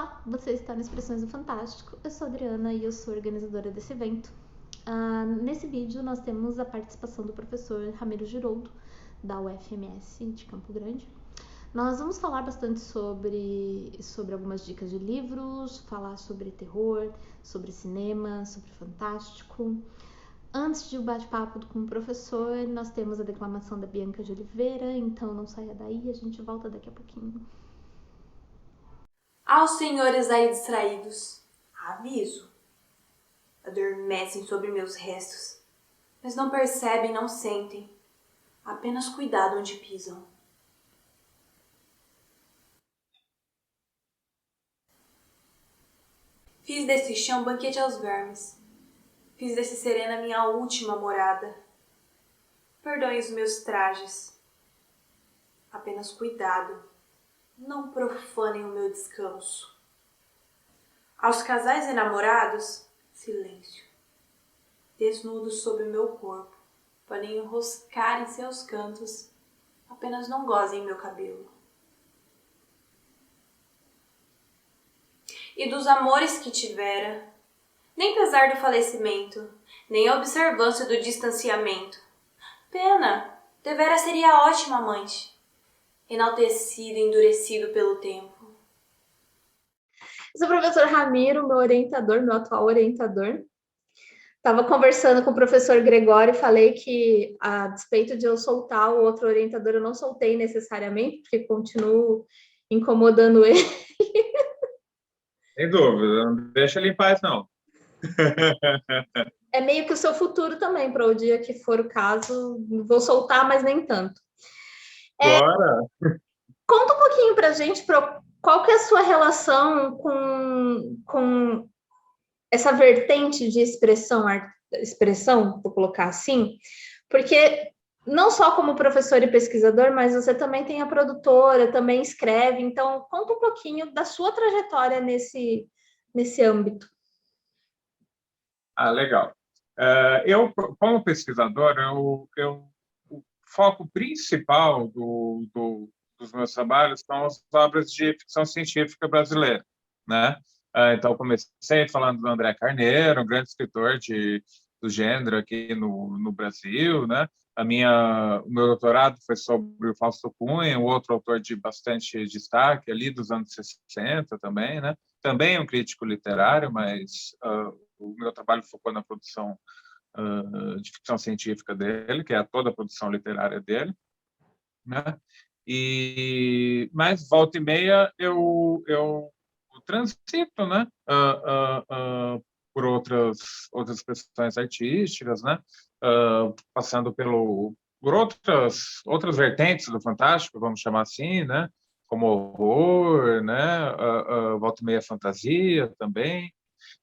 Olá, você está no Expressões do Fantástico. Eu sou a Adriana e eu sou organizadora desse evento. Nesse vídeo nós temos a participação do professor Ramiro Giroldo, da UFMS de Campo Grande. Nós vamos falar bastante sobre algumas dicas de livros, falar sobre terror, sobre cinema, sobre fantástico. Antes de o bate-papo com o professor, nós temos a declamação da Bianca de Oliveira, então não saia daí, a gente volta daqui a pouquinho. Aos senhores aí distraídos, aviso. Adormecem sobre meus restos, mas não percebem, não sentem. Apenas cuidado onde pisam. Fiz desse chão banquete aos vermes. Fiz desse serena minha última morada. Perdoem os meus trajes. Apenas cuidado. Não profanem o meu descanso. Aos casais enamorados, silêncio. Desnudos sobre o meu corpo, podem enroscar em seus cantos, apenas não gozem meu cabelo. E dos amores que tivera, nem pesar do falecimento, nem a observância do distanciamento. Pena, devera seria ótima amante, enaltecido e endurecido pelo tempo. Esse é o professor Ramiro, meu orientador, meu atual orientador. Estava conversando com o professor Gregório e falei que, a despeito de eu soltar o outro orientador, eu não soltei necessariamente, porque continuo incomodando ele. Sem dúvida, não deixa ele em paz, não. É meio que o seu futuro também, para o dia que for o caso, vou soltar, mas nem tanto. Bora! Conta um pouquinho para a gente qual que é a sua relação com essa vertente de expressão, vou colocar assim, porque não só como professor e pesquisador, mas você também tem a produtora, também escreve, então conta um pouquinho da sua trajetória nesse âmbito. Legal. Eu, como pesquisador, o foco principal dos meus trabalhos são as obras de ficção científica brasileira, né? Então, comecei falando do André Carneiro, um grande escritor do gênero aqui no Brasil, né? O meu doutorado foi sobre o Fausto Cunha, um outro autor de bastante destaque ali dos anos 60 também, né? Também um crítico literário, mas o meu trabalho focou na produção de ficção científica dele, que é toda a produção literária dele, né? Mas volta e meia eu transito, né? Por outras expressões artísticas, né? Passando por outras vertentes do fantástico, vamos chamar assim, né? Como horror, né? Volta e meia fantasia também.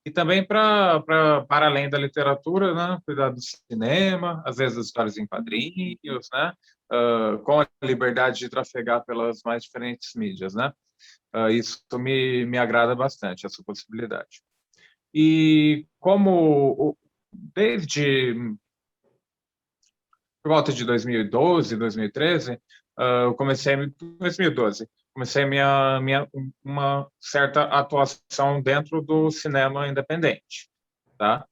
E também para além da literatura, né? Cuidar do cinema, às vezes histórias em quadrinhos, né? Com a liberdade de trafegar pelas mais diferentes mídias, né? Isso me agrada bastante, essa possibilidade. E desde por volta de 2012, 2013, eu comecei, 2012, comecei uma certa atuação dentro do cinema independente, tá?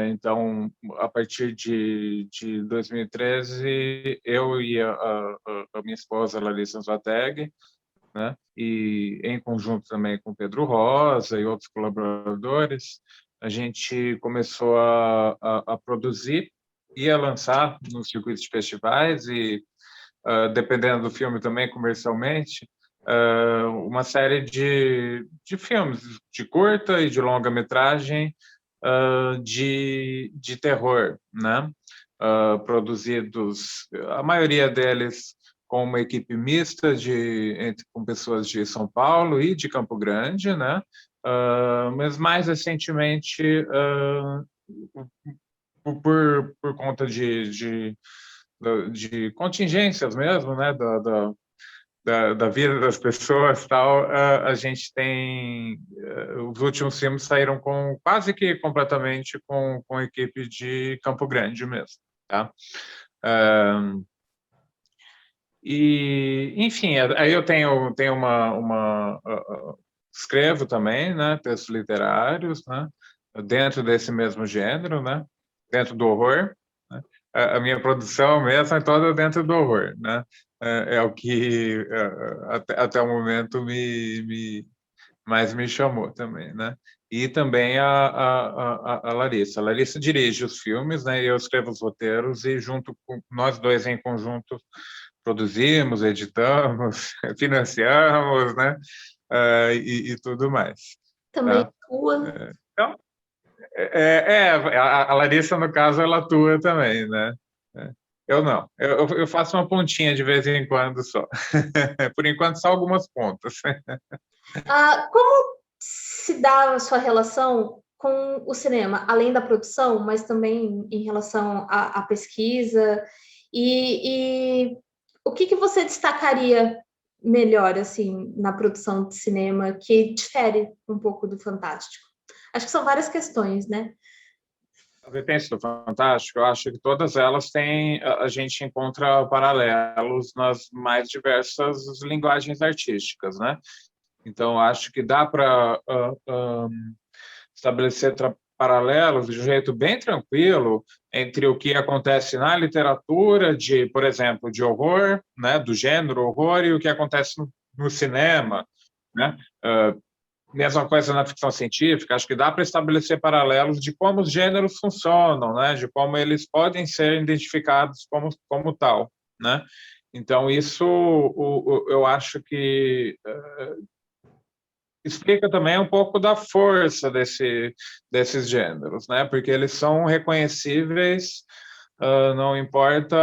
Então, a partir de 2013, eu e a minha esposa, Larissa Anzateg, né? E em conjunto também com Pedro Rosa e outros colaboradores, a gente começou a produzir e a lançar nos circuitos de festivais e, dependendo do filme também, comercialmente, uma série de filmes de curta e de longa-metragem de terror, né? Produzidos, a maioria deles com uma equipe mista com pessoas de São Paulo e de Campo Grande, né? Mas mais recentemente, por conta de contingências mesmo, né? Da vida das pessoas, tal, a gente tem os últimos filmes saíram quase que completamente com a equipe de Campo Grande mesmo, tá? E enfim, aí eu tenho uma escrevo também, né, textos literários, né, dentro desse mesmo gênero, né, dentro do horror. Né, a minha produção mesmo é toda dentro do horror, né, é o que até o momento mais me chamou também, né. E também a Larissa. A Larissa dirige os filmes, né, e eu escrevo os roteiros, e junto com nós dois em conjunto produzimos, editamos, financiamos, né, e tudo mais. Também Tá? atua. Então, a Larissa, no caso, ela atua também, né? Eu não. Eu faço uma pontinha de vez em quando só. Por enquanto, só algumas pontas. Como se dá a sua relação com o cinema, além da produção, mas também em relação à pesquisa? E o que você destacaria melhor, assim, na produção de cinema que difere um pouco do Fantástico? Acho que são várias questões, né? A vertente do Fantástico, eu acho que todas elas têm, a gente encontra paralelos nas mais diversas linguagens artísticas, né? Então, acho que dá para estabelecer paralelos de um jeito bem tranquilo entre o que acontece na literatura, por exemplo, de horror, né, do gênero horror, e o que acontece no cinema, né? Mesma coisa na ficção científica, acho que dá para estabelecer paralelos de como os gêneros funcionam, né? De como eles podem ser identificados como tal, né? Então, isso eu acho que explica também um pouco da força desses gêneros, né? Porque eles são reconhecíveis, não importa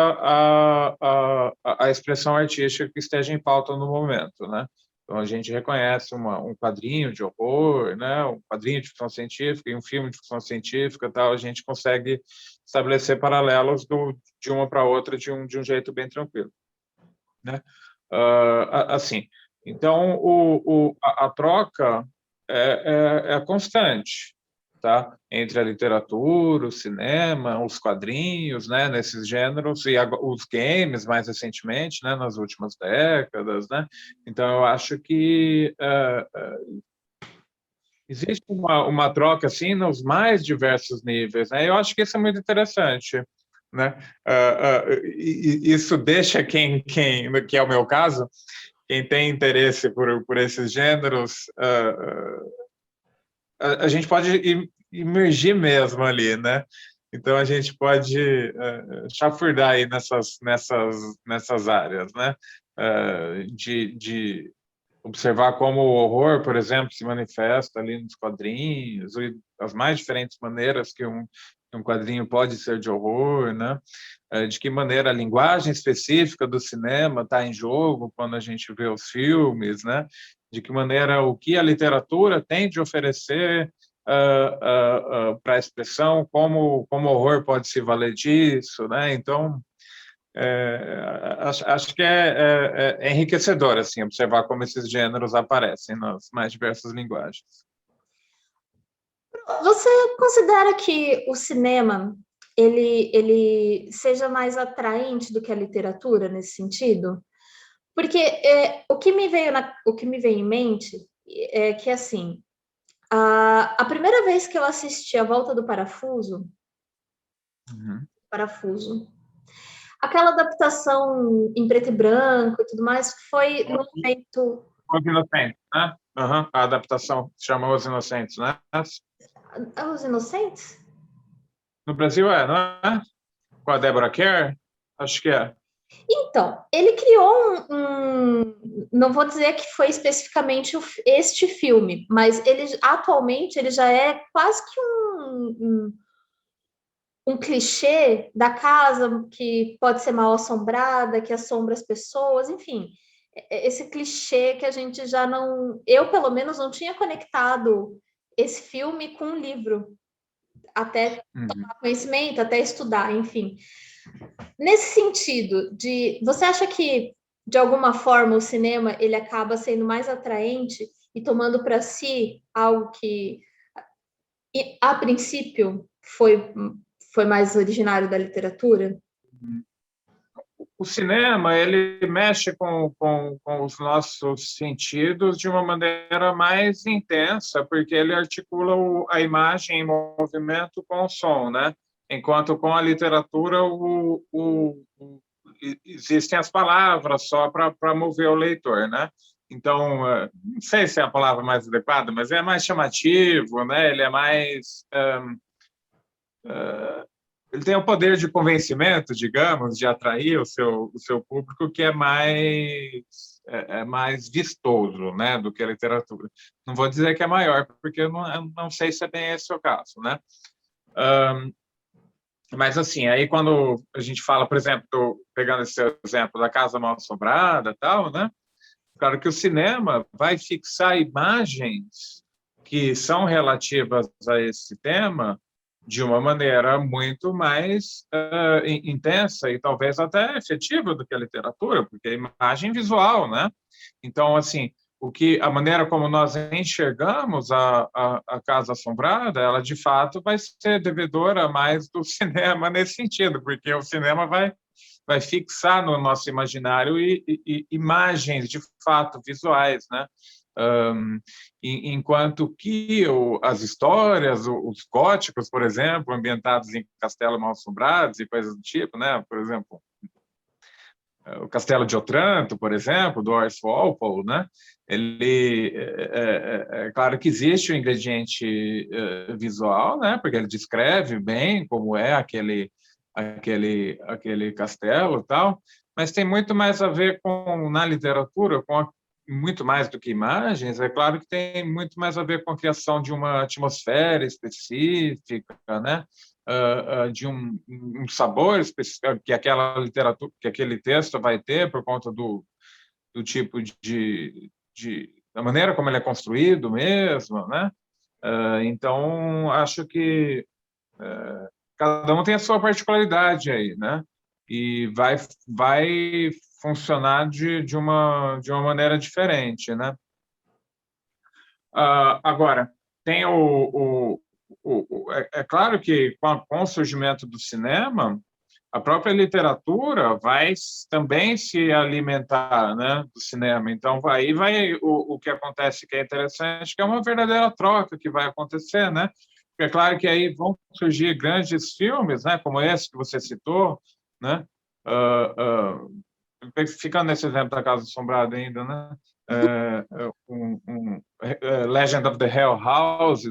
a expressão artística que esteja em pauta no momento, né? Então, a gente reconhece um quadrinho de horror, né? Um quadrinho de ficção científica e um filme de ficção científica, tal, a gente consegue estabelecer paralelos de uma para outra de um jeito bem tranquilo, né? Assim, então a troca é constante, tá? Entre a literatura, o cinema, os quadrinhos, né? Nesses gêneros, e os games mais recentemente, né? Nas últimas décadas, né? Então eu acho que existe uma troca assim nos mais diversos níveis, né? Eu acho que isso é muito interessante, né? Isso deixa que é o meu caso, quem tem interesse por esses gêneros, a gente pode imergir mesmo ali, né? Então a gente pode chafurdar aí nessas áreas, né? De observar como o horror, por exemplo, se manifesta ali nos quadrinhos, e as mais diferentes maneiras que um quadrinho pode ser de horror, né? De que maneira a linguagem específica do cinema está em jogo quando a gente vê os filmes, né? De que maneira o que a literatura tem de oferecer para a expressão, como o horror pode se valer disso, né? Então, acho que é enriquecedor assim observar como esses gêneros aparecem nas mais diversas linguagens. Você considera que o cinema ele seja mais atraente do que a literatura nesse sentido? Porque o que me veio em mente é que assim a primeira vez que eu assisti A Volta do Uhum. Parafuso, aquela adaptação em preto e branco e tudo mais foi no momento. Os Inocentes, né? Uhum. A adaptação se chama Os Inocentes, né? Os Inocentes? No Brasil não é? Com a Deborah Kerr? Acho que é. Então, ele criou não vou dizer que foi especificamente este filme, mas ele atualmente ele já é quase que um clichê da casa que pode ser mal assombrada, que assombra as pessoas, enfim, esse clichê que a gente já não, eu pelo menos não tinha conectado esse filme com um livro, até tomar conhecimento, até estudar, enfim. Nesse sentido, você acha que de alguma forma o cinema ele acaba sendo mais atraente e tomando para si algo que a princípio foi mais originário da literatura? o cinema, ele mexe com os nossos sentidos de uma maneira mais intensa, porque ele articula a imagem em movimento com o som, né? Enquanto com a literatura existem as palavras só para mover o leitor, né? Então, não sei se é a palavra mais adequada, mas é mais chamativo, né? Ele é mais... ele tem o poder de convencimento, digamos, de atrair o seu público, que é mais vistoso, né, do que a literatura. Não vou dizer que é maior, porque eu não sei se é bem esse o caso, né? Mas, assim, aí quando a gente fala, por exemplo, pegando esse exemplo da Casa Mal-Assombrada e tal, né? Claro que o cinema vai fixar imagens que são relativas a esse tema de uma maneira muito mais intensa e talvez até efetiva do que a literatura, porque é imagem visual, né? Então, assim, a maneira como nós enxergamos a Casa Assombrada, ela de fato vai ser devedora mais do cinema nesse sentido, porque o cinema vai fixar no nosso imaginário imagens de fato visuais, né? Enquanto que as histórias, os góticos, por exemplo, ambientados em castelos mal-assombrados e coisas do tipo, né? Por exemplo, o Castelo de Otranto, por exemplo, do Horace Walpole, né? Ele é claro que existe o ingrediente visual, né? Porque ele descreve bem como é aquele castelo e tal, mas tem muito mais a ver na literatura, muito mais do que imagens, é claro que tem muito mais a ver com a criação de uma atmosfera específica, né? De um sabor específico que aquela literatura, que aquele texto vai ter por conta do tipo da maneira como ele é construído mesmo, né? Então, acho que cada um tem a sua particularidade aí, né? E vai funcionar de uma maneira diferente, né? Agora, tem é claro que com o surgimento do cinema, a própria literatura vai também se alimentar, né, do cinema. Então, aí vai o que acontece, que é interessante, que é uma verdadeira troca que vai acontecer, né? Porque é claro que aí vão surgir grandes filmes, né, como esse que você citou, né? Ficando nesse exemplo da Casa Assombrada ainda, né? Legend of the Hell House,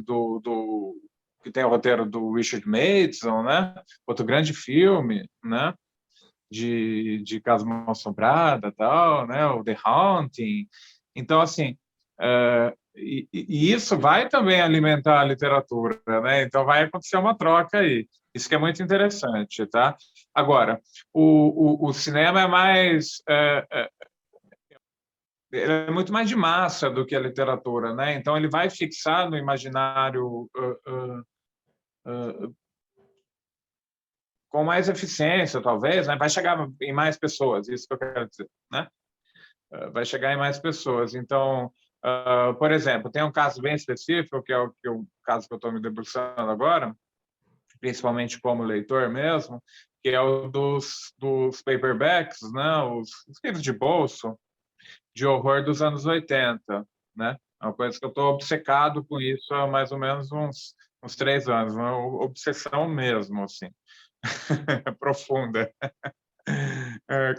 que tem o roteiro do Richard Matheson, né? Outro grande filme, né? De Casa Mal-Assombrada, tal, né? O The Haunting. Então, assim, e isso vai também alimentar a literatura, né? Então vai acontecer uma troca aí. Isso que é muito interessante, tá? Agora, o cinema é mais ele é muito mais de massa do que a literatura, né? Então ele vai fixar no imaginário com mais eficiência, talvez, né? Vai chegar em mais pessoas, isso que eu quero dizer, né? Vai chegar em mais pessoas. Então, por exemplo, tem um caso bem específico, que é o caso que eu estou me debruçando agora, principalmente como leitor mesmo, que é o dos paperbacks, né? Os livros de bolso de horror dos anos 80, né? É uma coisa que eu estou obcecado com isso há mais ou menos uns 3 anos, uma obsessão mesmo, assim, profunda,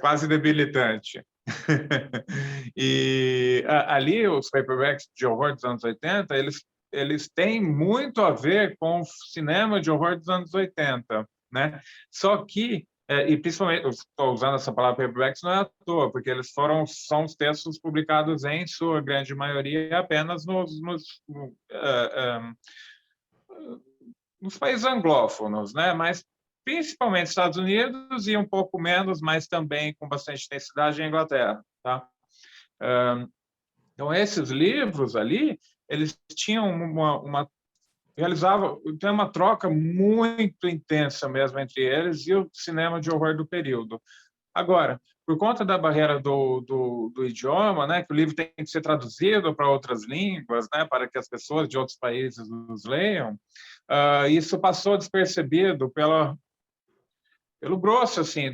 quase debilitante. E ali, os paperbacks de horror dos anos 80, eles têm muito a ver com o cinema de horror dos anos 80, né? Só que, e principalmente, eu estou usando essa palavra paperbacks não é à toa, porque são os textos publicados em sua grande maioria apenas nos países anglófonos, né? Mas principalmente Estados Unidos e um pouco menos, mas também com bastante intensidade em Inglaterra, tá? Então esses livros ali, eles tinham tem uma troca muito intensa mesmo entre eles e o cinema de horror do período. Agora, por conta da barreira do idioma, né, que o livro tem que ser traduzido para outras línguas, né, para que as pessoas de outros países os leiam, isso passou despercebido pelo grosso, assim,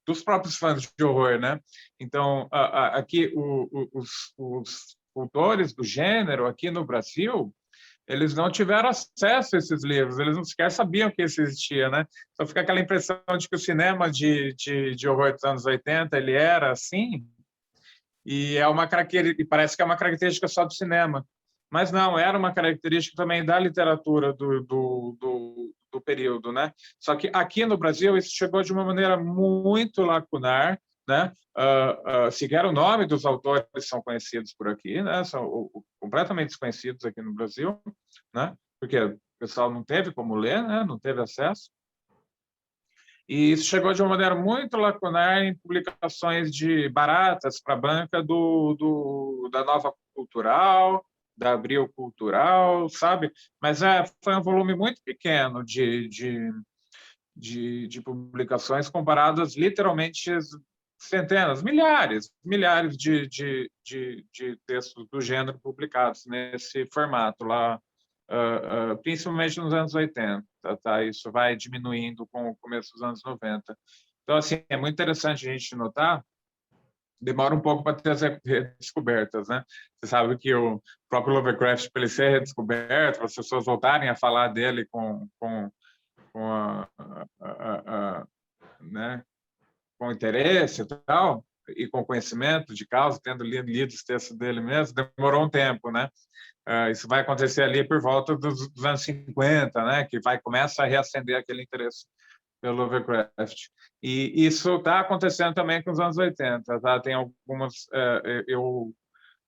dos próprios fãs de horror, né? Então, aqui, os autores do gênero, aqui no Brasil, eles não tiveram acesso a esses livros, eles não sequer sabiam que isso existia, né? Só fica aquela impressão de que o cinema de horror dos anos 80, ele era assim, e e parece que é uma característica só do cinema. Mas não, era uma característica também da literatura do período, né? Só que aqui no Brasil isso chegou de uma maneira muito lacunar, né? Sequer o nome dos autores são conhecidos por aqui, né? São completamente desconhecidos aqui no Brasil, né? Porque o pessoal não teve como ler, né? Não teve acesso. E isso chegou de uma maneira muito lacunar em publicações de baratas para a banca da Nova Cultural, da Abril Cultural, sabe? Mas foi um volume muito pequeno de publicações comparadas literalmente centenas, milhares de textos do gênero publicados nesse formato lá, principalmente nos anos 80, tá? Isso vai diminuindo com o começo dos anos 90. Então, assim, é muito interessante a gente notar, demora um pouco para ter as redescobertas, né? Você sabe que o próprio Lovecraft, para ele ser redescoberto, as pessoas voltarem a falar dele né, com interesse e tal, e com conhecimento de causa, tendo lido os textos dele mesmo, demorou um tempo, né? Isso vai acontecer ali por volta dos anos 50, né? Que começa a reacender aquele interesse pelo Lovecraft. E isso está acontecendo também com os anos 80, tá? Tem algumas...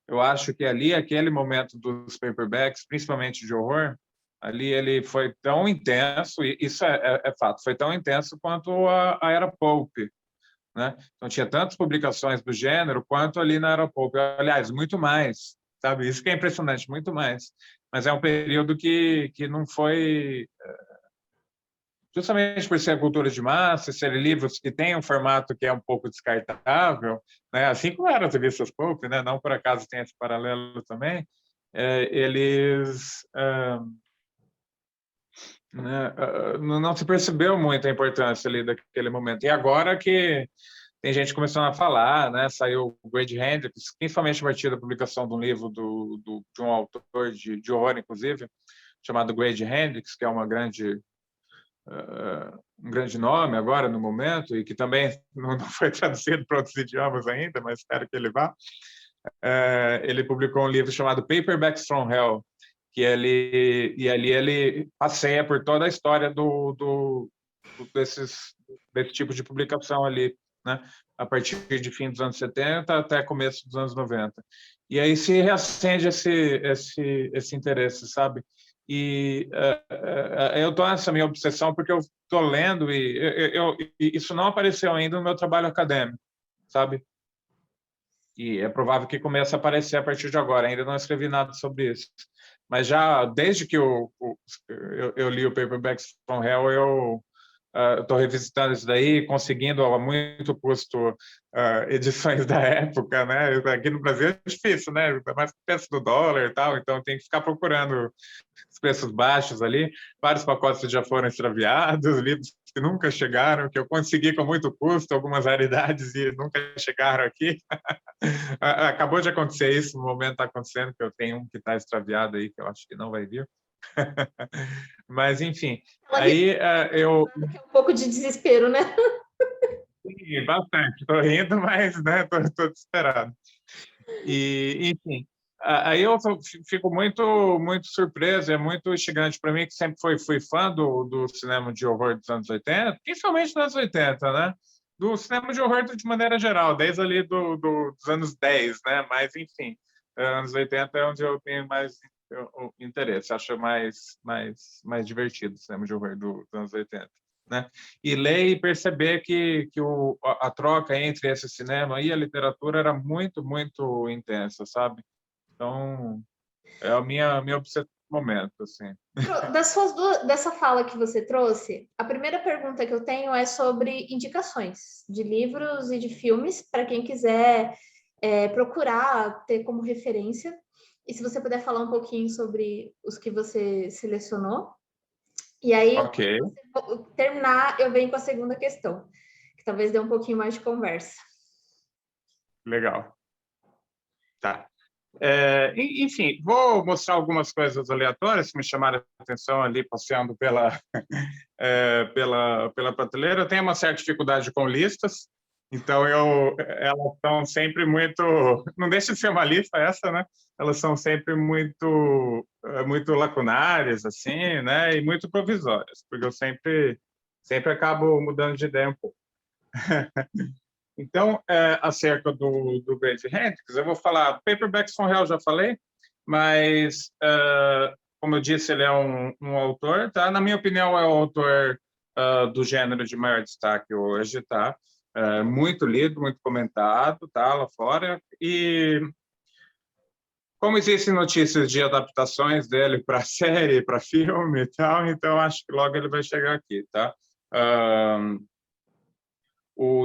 eu acho que ali, aquele momento dos paperbacks, principalmente de horror, ali ele foi tão intenso, e isso é fato, foi tão intenso quanto a era Pulp, né? Então tinha tantas publicações do gênero quanto ali na era Pulp. Aliás, muito mais, sabe? Isso que é impressionante, muito mais. Mas é um período que não foi, justamente por ser a cultura de massa, serem livros que têm um formato que é um pouco descartável, né? Assim como era as revistas Pulp, né? Não por acaso tem esse paralelo também. Eles né, não se percebeu muito a importância ali daquele momento. E agora que tem gente começando a falar, né? Saiu o Grady Hendrix, principalmente a partir da publicação de um livro de um autor de horror, inclusive, chamado Grady Hendrix, que é um grande nome agora no momento e que também não foi traduzido para outros idiomas ainda, mas espero que ele vá. Ele publicou um livro chamado Paperbacks from Hell, que ali ele passeia por toda a história desse tipo de publicação ali, né? A partir de fim dos anos 70 até começo dos anos 90. E aí se reacende esse interesse, sabe? E eu estou nessa minha obsessão porque eu estou lendo e isso não apareceu ainda no meu trabalho acadêmico, sabe? E é provável que comece a aparecer a partir de agora. Ainda não escrevi nada sobre isso. Mas já desde que eu li o Paperbacks from Hell, eu estou revisitando isso daí, conseguindo a muito custo edições da época, né? Aqui no Brasil é difícil, né? Mais o preço do dólar e tal, então tem que ficar procurando os preços baixos ali. Vários pacotes já foram extraviados, livros que nunca chegaram, que eu consegui com muito custo, algumas raridades e nunca chegaram aqui. Acabou de acontecer isso, no momento está acontecendo, que eu tenho um que está extraviado aí, que eu acho que não vai vir. Mas, enfim, aí eu... É um pouco de desespero, né? Sim, bastante. Estou rindo, mas né, tô desesperado. E, enfim, aí eu fico muito surpreso, é muito instigante para mim, que sempre fui fã do cinema de horror dos anos 80, principalmente dos anos 80, né? Do cinema de horror de maneira geral, desde ali dos anos 10, né? Mas, enfim, anos 80 é onde eu tenho mais interesse, acho mais divertido o cinema de horror dos anos 80. Né? E ler e perceber que a troca entre esse cinema e a literatura era muito intensa, sabe? Então, é a minha obsessão no momento, assim. Dessa fala que você trouxe, a primeira pergunta que eu tenho é sobre indicações de livros e de filmes para quem quiser procurar ter como referência. E se você puder falar um pouquinho sobre os que você selecionou. E aí, Ok, quando você terminar, eu venho com a segunda questão, que talvez dê um pouquinho mais de conversa. legal. Tá. Enfim, vou mostrar algumas coisas aleatórias que me chamaram a atenção ali, passeando pela prateleira. Eu tenho uma certa dificuldade com listas, então elas são sempre muito... Não deixa de ser uma lista essa, né? Elas são sempre muito lacunares, assim, né? E muito provisórias, porque eu sempre acabo mudando de ideia um pouco. Então, acerca do Grady Hendrix, eu vou falar, Paperbacks from Hell já falei, mas, como eu disse, ele é um autor, tá? Na minha opinião, é o autor do gênero de maior destaque hoje, tá? Muito lido, muito comentado, tá? Lá fora. E como existem notícias de adaptações dele para série, para filme e tal, então acho que logo ele vai chegar aqui, tá?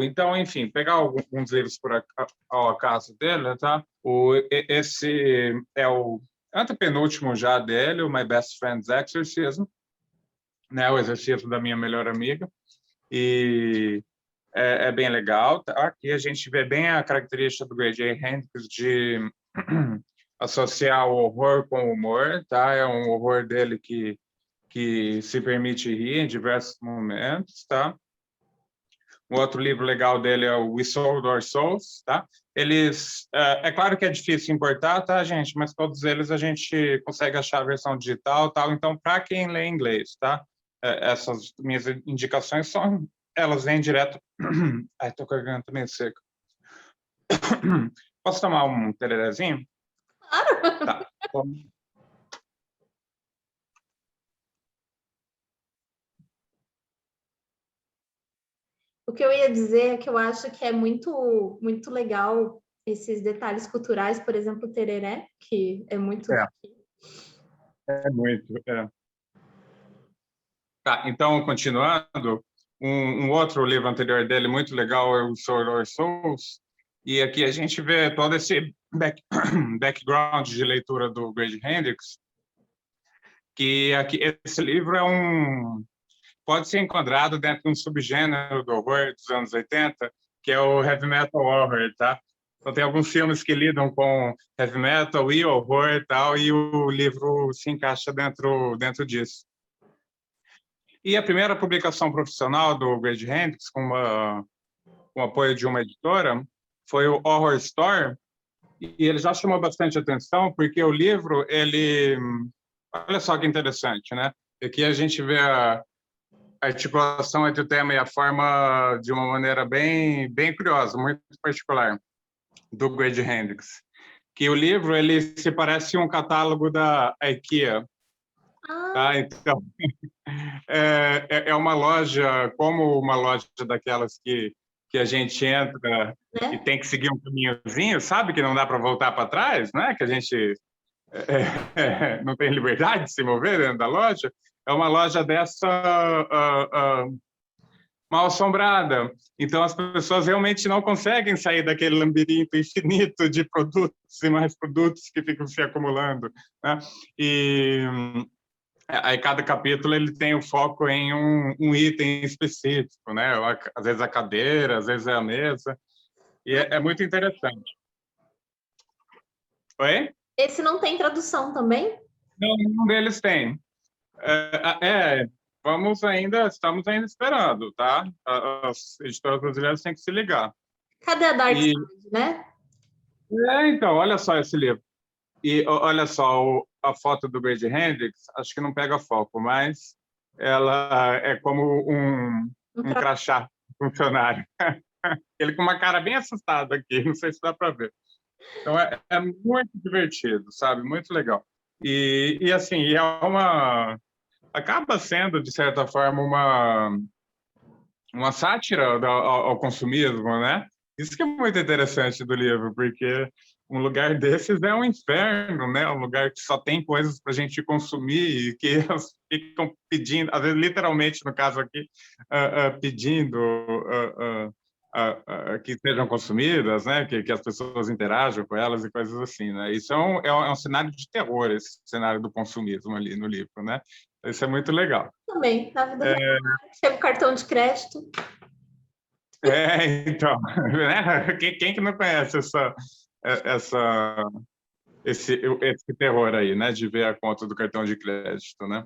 Então, enfim, pegar alguns livros ao acaso dele, tá? Esse é o antepenúltimo já dele, o My Best Friend's Exorcism, né? O exercício da minha melhor amiga. E é bem legal, tá? Aqui a gente vê bem a característica do Grady Hendrix de associar o horror com o humor, tá? É um horror dele que se permite rir em diversos momentos, tá? Um outro livro legal dele é o We Sold Our Souls, tá? É claro que é difícil importar, tá, gente? Mas todos eles a gente consegue achar a versão digital, tal. Então, para quem lê inglês, tá? Essas minhas indicações elas vêm direto. Ai, tô com a garganta meio seca. Posso tomar um tererezinho? Claro! Tá. O que eu ia dizer é que eu acho que é muito, muito legal esses detalhes culturais, por exemplo, o tereré, que é muito É, daqui. é muito. É. Tá, então, continuando, um outro livro anterior dele, muito legal, é o Sword or Souls, e aqui a gente vê todo esse background de leitura do Grady Hendrix, que aqui, esse livro pode ser enquadrado dentro de um subgênero do horror dos anos 80, que é o heavy metal horror, tá? Então tem alguns filmes que lidam com heavy metal e horror e tal, e o livro se encaixa dentro disso. E a primeira publicação profissional do Grady Hendrix, com apoio de uma editora, foi o Horror Store, e ele já chamou bastante atenção, porque o livro, olha só que interessante, né? Aqui a gente vê a articulação entre o tema e a forma de uma maneira bem, bem curiosa, muito particular, do Grady Hendrix. Que o livro, ele se parece um catálogo da IKEA, tá? Então, é uma loja, como uma loja daquelas que a gente entra e Né? tem que seguir um caminhozinho, sabe? Que não dá para voltar para trás, né? Que a gente não tem liberdade de se mover dentro da loja. É uma loja dessa mal assombrada. Então, as pessoas realmente não conseguem sair daquele labirinto infinito de produtos e mais produtos que ficam se acumulando, né? E aí cada capítulo ele tem o foco em um item específico, né? Às vezes a cadeira, às vezes é a mesa, e é muito interessante. Oi? Esse não tem tradução também? Não, nenhum deles tem. Estamos ainda esperando, tá? As editoras brasileiras têm que se ligar. Cadê a Dark E, Side, né? então, olha só esse livro. E olha só, a foto do Grady Hendrix, acho que não pega foco, mas ela é como um crachá funcionário. Ele com uma cara bem assustada aqui, não sei se dá para ver. Então, é muito divertido, sabe? Muito legal. Assim, acaba sendo, de certa forma, uma sátira ao consumismo, né? Isso que é muito interessante do livro, porque um lugar desses é um inferno, né? Um lugar que só tem coisas para a gente consumir e que elas ficam pedindo, às vezes literalmente, no caso aqui, pedindo que sejam consumidas, né? Que as pessoas interajam com elas e coisas assim, né? Isso é um cenário de terror, esse cenário do consumismo ali no livro, né? Isso é muito legal. Também, na vida real, chega o cartão de crédito. Então, né? Quem que não conhece essa, esse terror aí, né? De ver a conta do cartão de crédito, né?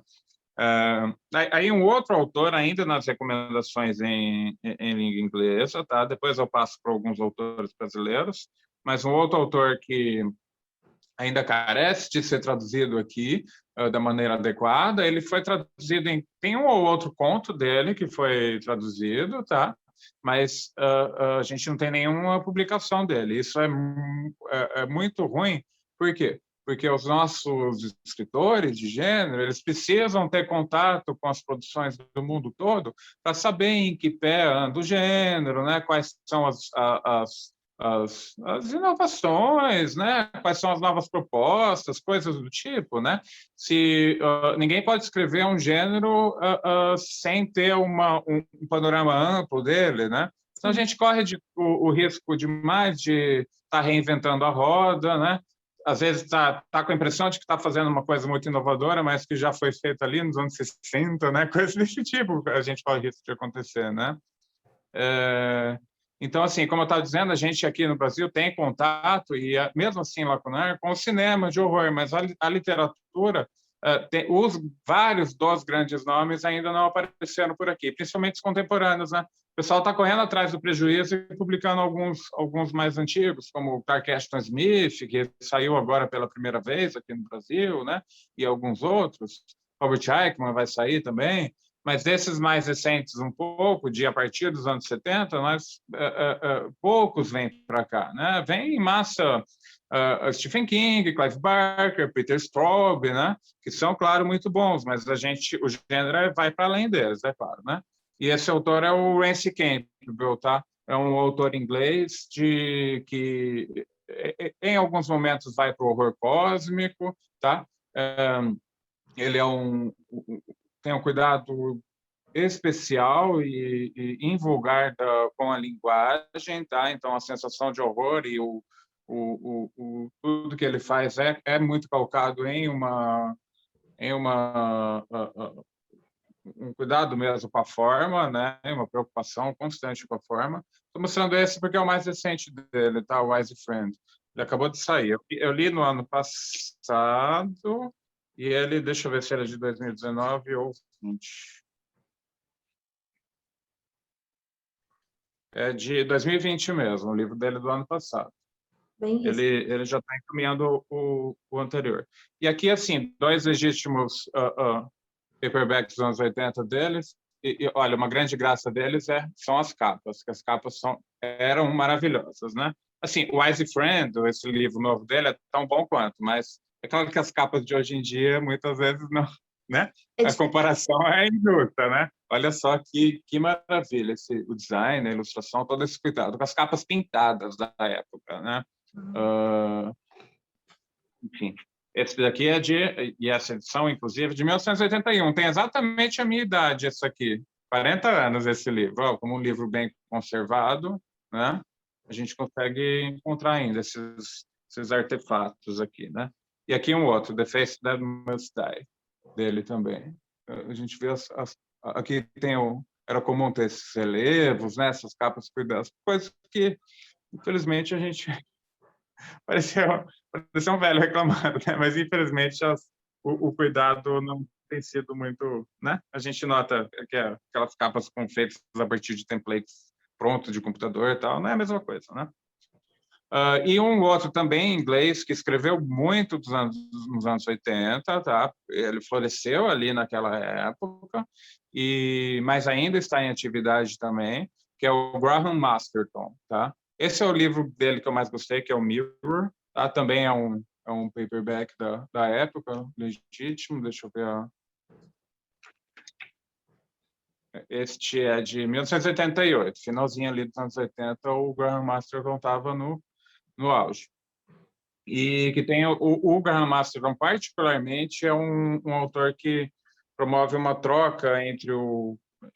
Aí um outro autor, ainda nas recomendações em língua inglesa, tá? Depois eu passo para alguns autores brasileiros, mas um outro autor que ainda carece de ser traduzido aqui da maneira adequada, ele foi traduzido tem um ou outro conto dele que foi traduzido, tá? Mas a gente não tem nenhuma publicação dele. Isso é muito ruim. Por quê? Porque os nossos escritores de gênero, eles precisam ter contato com as produções do mundo todo para saber em que pé anda o gênero, né? Quais são as inovações, né? Quais são as novas propostas, coisas do tipo, né? Se ninguém pode escrever um gênero sem ter um panorama amplo dele, né? Então a gente corre o risco demais de estar reinventando a roda, né? Às vezes está com a impressão de que está fazendo uma coisa muito inovadora, mas que já foi feita ali nos anos 60, né? Coisas desse tipo a gente corre risco de acontecer, né? Então, assim, como eu estava dizendo, a gente aqui no Brasil tem contato, e mesmo assim, Lacunar, com o cinema de horror, mas a literatura, vários dos grandes nomes ainda não apareceram por aqui, principalmente os contemporâneos, né? O pessoal está correndo atrás do prejuízo e publicando alguns mais antigos, como o Clark Ashton Smith, que saiu agora pela primeira vez aqui no Brasil, né? E alguns outros. Robert Aickman vai sair também. Mas desses mais recentes, um pouco, a partir dos anos 70, poucos vêm para cá, né? Vem em massa Stephen King, Clive Barker, Peter Straub, né? Que são, claro, muito bons, mas o gênero vai para além deles, é claro, né? E esse autor é o Rancy Campbell, tá? É um autor inglês que em alguns momentos vai para o horror cósmico, tá? Ele tem um cuidado especial e invulgar com a linguagem, tá? Então a sensação de horror e tudo que ele faz é muito calcado em um cuidado mesmo com a forma, né? Uma preocupação constante com a forma. Estou mostrando esse porque é o mais recente dele, tá? O Wise Friend. Ele acabou de sair. Eu li no ano passado e ele, deixa eu ver se ele é de 2019 ou 20. É de 2020 mesmo, o livro dele do ano passado. Bem isso. Ele já está encaminhando o anterior. E aqui, assim, dois legítimos paperbacks dos anos 80 deles. E olha, uma grande graça deles são as capas, que as capas eram maravilhosas, né? Assim, o Wise Friend, esse livro novo dele, é tão bom quanto, mas é claro que as capas de hoje em dia, muitas vezes, não, né? A comparação é injusta, né? Olha só que maravilha o design, a ilustração, todo esse cuidado com as capas pintadas da época, né? Enfim, esse daqui e essa edição, inclusive, de 1981. Tem exatamente a minha idade, esse aqui. 40 anos esse livro. Como um livro bem conservado, né? A gente consegue encontrar ainda esses artefatos aqui, né? E aqui um outro, The Face That Must Die, dele também. A gente vê aqui era comum ter esses relevos, né? Essas capas cuidadas, coisas que, infelizmente, a gente parecia um velho reclamando, né? Mas infelizmente o cuidado não tem sido muito, né? A gente nota que aquelas capas feitas a partir de templates prontos de computador e tal, não é a mesma coisa, né? E um outro também em inglês que escreveu muito nos anos 80, tá? Ele floresceu ali naquela época mas ainda está em atividade também, que é o Graham Masterton, tá? Esse é o livro dele que eu mais gostei, que é o Mirror, tá? Também é um paperback da época, legítimo. Deixa eu ver. Este é de 1988, finalzinho ali dos anos 80, o Graham Masterton estava no auge. E que tem o Graham Masterton, particularmente, é um autor que promove uma troca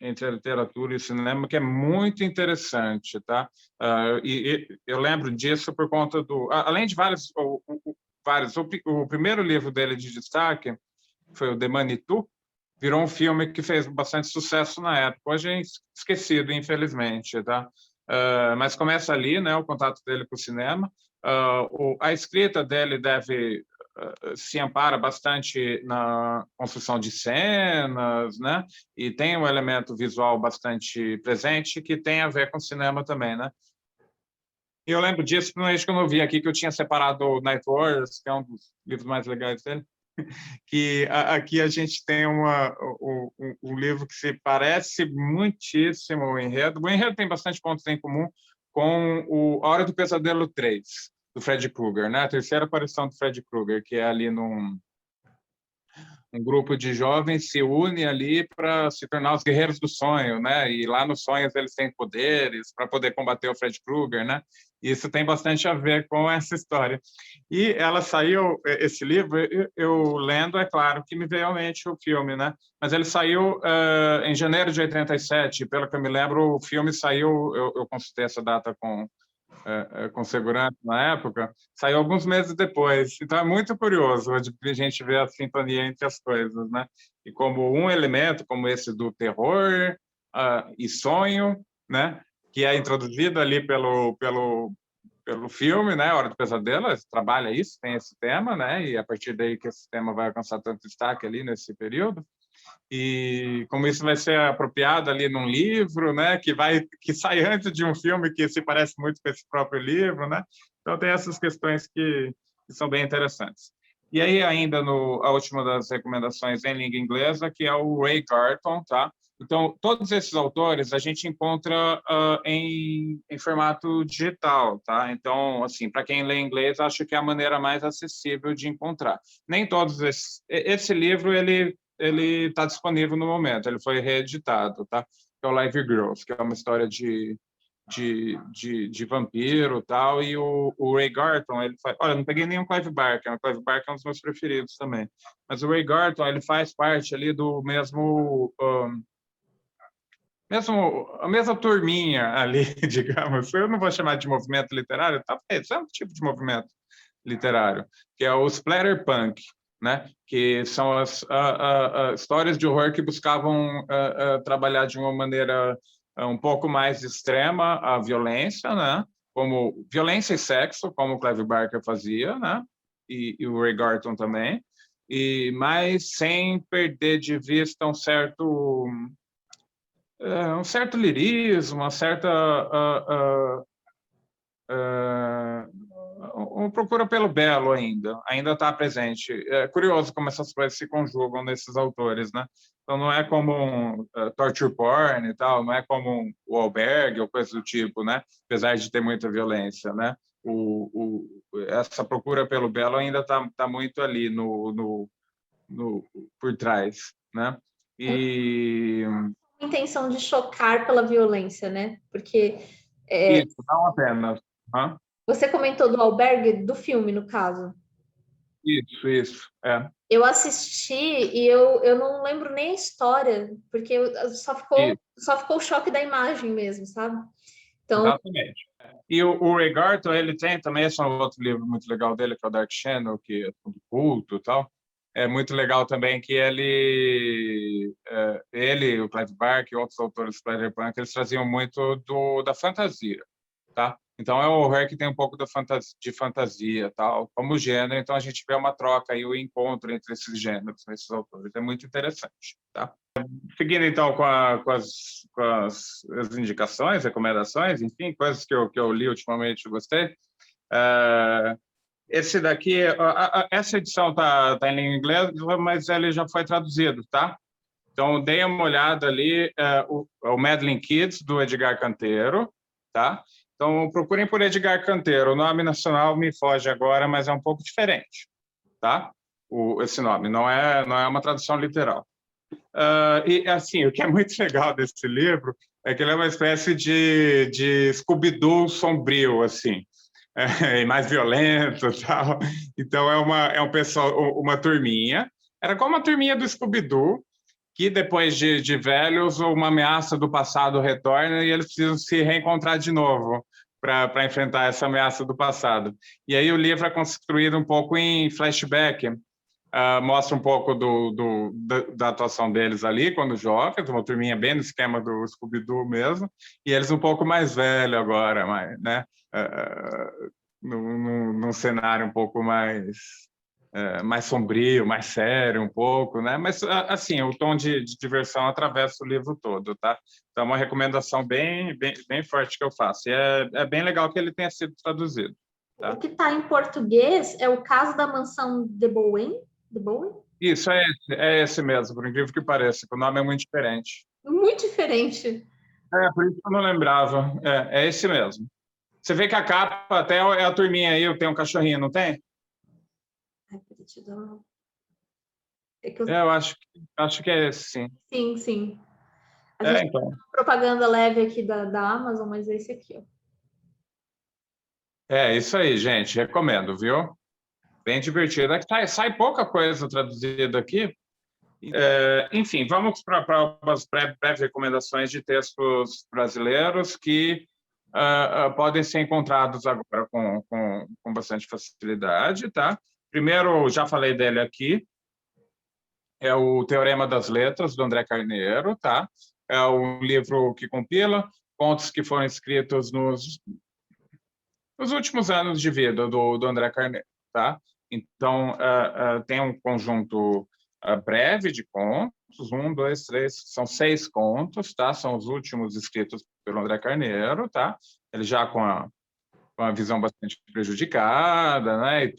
entre a literatura e o cinema, que é muito interessante, tá? E eu lembro disso por conta além de vários, o primeiro livro dele de destaque foi o The Manitou, virou um filme que fez bastante sucesso na época. Hoje é esquecido, infelizmente, tá? Mas começa ali, né, o contato dele com o cinema. A escrita dele se ampara bastante na construção de cenas, né? E tem um elemento visual bastante presente que tem a ver com cinema também, né? E eu lembro disso, principalmente quando eu vi aqui que eu tinha separado o Night Wars, que é um dos livros mais legais dele, que aqui a gente tem um livro que se parece muitíssimo o enredo. O enredo tem bastante pontos em comum com A Hora do Pesadelo 3, do Freddy Krueger, né? A terceira aparição do Freddy Krueger, que é ali um grupo de jovens se une ali para se tornar os guerreiros do sonho, né? E lá nos sonhos eles têm poderes para poder combater o Freddy Krueger, né? Isso tem bastante a ver com essa história. E ela saiu, esse livro, eu lendo, é claro que me veio à mente o filme, né? Mas ele saiu em janeiro de 87, pelo que eu me lembro, o filme saiu, eu consultei essa data com segurança na época, saiu alguns meses depois. Então é muito curioso a gente ver a sintonia entre as coisas, né? E como um elemento, como esse do terror e sonho, né? Que é introduzido ali pelo filme, né? Hora do Pesadelo, trabalha isso, tem esse tema, né? E a partir daí que esse tema vai alcançar tanto destaque ali nesse período. E como isso vai ser apropriado ali num livro, né, que sai antes de um filme que se parece muito com esse próprio livro, né? Então tem essas questões que são bem interessantes. E aí ainda a última das recomendações em língua inglesa, que é o Ray Garton, tá? Então todos esses autores a gente encontra em formato digital, tá? Então assim, para quem lê inglês, acho que é a maneira mais acessível de encontrar. Nem todos esse livro ele está disponível no momento, ele foi reeditado, tá? Que é o Live Girls, que é uma história de vampiro e tal, e o Ray Garton, ele faz... Olha, não peguei nenhum Clive Barker, o Clive Barker é um dos meus preferidos também, mas o Ray Garton, ele faz parte ali do a mesma turminha ali, digamos, eu não vou chamar de movimento literário, tá? Esse é um tipo de movimento literário, que é o Splatterpunk, né? Que são as histórias de horror que buscavam trabalhar de uma maneira um pouco mais extrema a violência, né? Como violência e sexo, como o Clive Barker fazia, né? E o Ray Garton também, mas sem perder de vista um certo lirismo, uma certa procura pelo belo ainda está presente. É curioso como essas coisas se conjugam nesses autores, né? Então não é como um torture porn e tal, não é como o albergue ou coisa do tipo, né? Apesar de ter muita violência, né? Essa procura pelo belo ainda está muito ali por trás, né? E Intenção de chocar pela violência, né? Porque isso, não apenas. você comentou do albergue do filme, no caso. Isso, é. Eu assisti e eu não lembro nem a história, porque só ficou o choque da imagem mesmo, sabe? Então, exatamente. E o Ray Garton, ele tem também, esse é um outro livro muito legal dele, que é o Dark Channel, que é do culto e tal. É muito legal também que ele, o Clive Barker e outros autores do Splatterpunk, eles traziam muito da fantasia, tá? Então é um horror que tem um pouco de fantasia, tal, como gênero. Então a gente vê uma troca e o encontro entre esses gêneros, esses autores. É muito interessante, tá? Seguindo então com as indicações, recomendações, enfim, coisas que eu li ultimamente e gostei. Esse daqui, essa edição está em língua inglesa, mas ele já foi traduzido, tá? Então dei uma olhada ali, o Madeline Kids, do Edgar Canteiro, tá? Então procurem por Edgar Canteiro. O nome nacional me foge agora, mas é um pouco diferente, tá? Esse nome não é uma tradução literal. E assim, o que é muito legal desse livro é que ele é uma espécie de Scooby-Doo sombrio, assim, e mais violento, tal. Então é um pessoal, uma turminha. Era como a turminha do Scooby-Doo, que depois de velhos, uma ameaça do passado retorna e eles precisam se reencontrar de novo para enfrentar essa ameaça do passado. E aí o livro é construído um pouco em flashback. Mostra um pouco da atuação deles ali, quando jovens, uma turminha bem no esquema do Scooby-Doo mesmo, e eles um pouco mais velhos agora, mas, né? Num cenário um pouco mais sombrio, mais sério um pouco, né? Mas, assim, o tom de diversão atravessa o livro todo, tá? Então, é uma recomendação bem forte que eu faço. E é bem legal que ele tenha sido traduzido. Tá? O que está em português é o caso da mansão de Bowen? De Bowen? Isso, é esse mesmo, por incrível que pareça, que o nome é muito diferente. Muito diferente. Por isso que eu não lembrava. É esse mesmo. Você vê que a capa até é a turminha aí, tem um cachorrinho, não tem? Ai, peraí, te dou uma... É que eu... Eu acho que é esse, sim. Sim, sim. A gente tem Então. uma propaganda leve aqui da Amazon, mas é esse aqui, ó. É isso aí, gente. Recomendo, viu? Bem divertido. É que sai pouca coisa traduzida aqui. Enfim, vamos para umas breves recomendações de textos brasileiros que podem ser encontrados agora com bastante facilidade, tá? Primeiro, já falei dele aqui, é o Teorema das Letras, do André Carneiro, tá? É um livro que compila contos que foram escritos nos últimos anos de vida do André Carneiro, tá? Então, tem um conjunto breve de contos, 1, 2, 3, são 6 contos, tá? São os últimos escritos pelo André Carneiro, tá? Ele já com a visão bastante prejudicada, né? E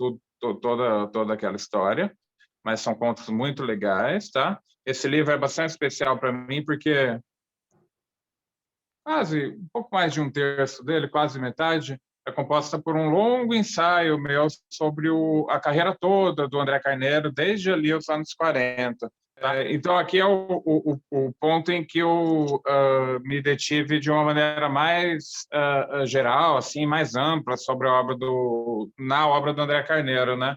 toda aquela história, mas são contos muito legais, tá? Esse livro é bastante especial para mim porque quase um pouco mais de um terço dele, quase metade, é composta por um longo ensaio meu sobre a carreira toda do André Carneiro, desde ali os anos 40. Tá? Então, aqui é o ponto em que eu me detive de uma maneira mais geral, assim, mais ampla, sobre na obra do André Carneiro, né?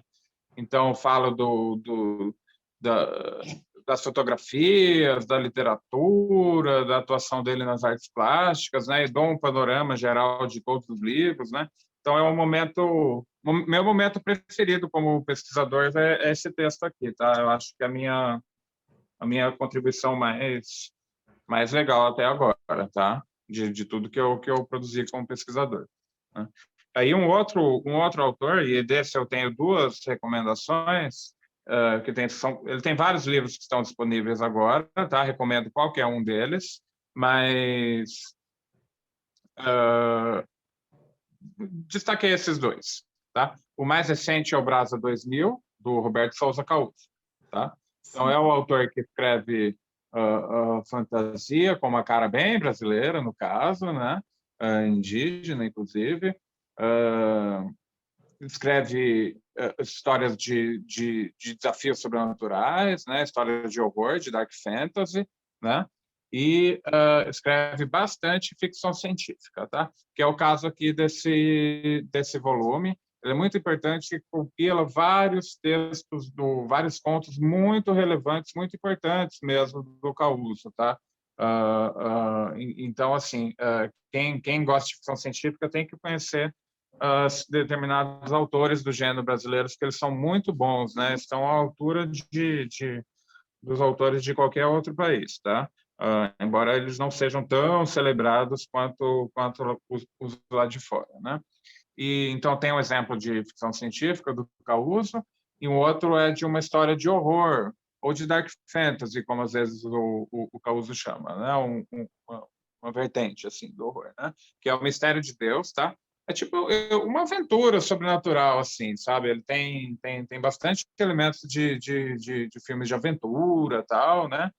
Então, falo da, das fotografias, da literatura, da atuação dele nas artes plásticas, né? E dou um panorama geral de todos os livros, né? Então, meu momento preferido como pesquisador é esse texto aqui, tá? Eu acho que a minha contribuição mais legal até agora, tá? De tudo que eu produzi como pesquisador. Né? Aí um outro autor, e desse eu tenho duas recomendações, ele tem vários livros que estão disponíveis agora, tá? Recomendo qualquer um deles, mas destaquei esses dois, tá? O mais recente é o Brasa 2000, do Roberto Souza Caúcho, tá? Então, é o autor que escreve fantasia com uma cara bem brasileira, no caso, né? Indígena, inclusive. Escreve histórias de desafios sobrenaturais, né? Histórias de horror, de dark fantasy, né? E escreve bastante ficção científica, tá? Que é o caso aqui desse volume. Ele é muito importante que compila vários textos, vários contos muito relevantes, muito importantes mesmo do Caruso, tá? Então, assim, quem gosta de ficção científica tem que conhecer determinados autores do gênero brasileiro, que eles são muito bons, né? Estão à altura dos autores de qualquer outro país, tá? Embora eles não sejam tão celebrados quanto os lá de fora, né? E então tem um exemplo de ficção científica do Caruso e um outro é de uma história de horror ou de dark fantasy, como às vezes o Caruso chama, né? Uma vertente assim do horror, né? Que é o Mistério de Deus, tá? É tipo uma aventura sobrenatural, assim, sabe? Ele tem bastante elementos de filmes de aventura, tal, né?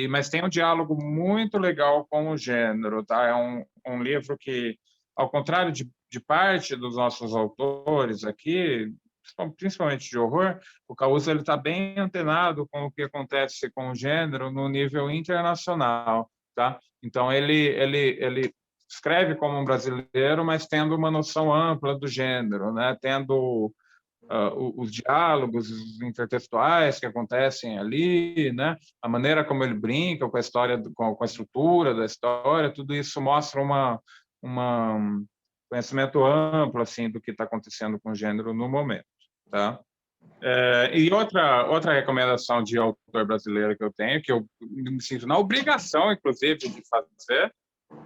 Mas tem um diálogo muito legal com o gênero, tá? É um livro que, ao contrário de parte dos nossos autores aqui, principalmente de horror, o Caruso ele está bem antenado com o que acontece com o gênero no nível internacional, tá? Então ele escreve como um brasileiro, mas tendo uma noção ampla do gênero, né? Tendo os diálogos intertextuais que acontecem ali, né? A maneira como ele brinca com a história, com a estrutura da história, tudo isso mostra um conhecimento amplo assim do que está acontecendo com o gênero no momento, tá? E outra recomendação de autor brasileiro que eu tenho, que eu me sinto na obrigação, inclusive, de fazer,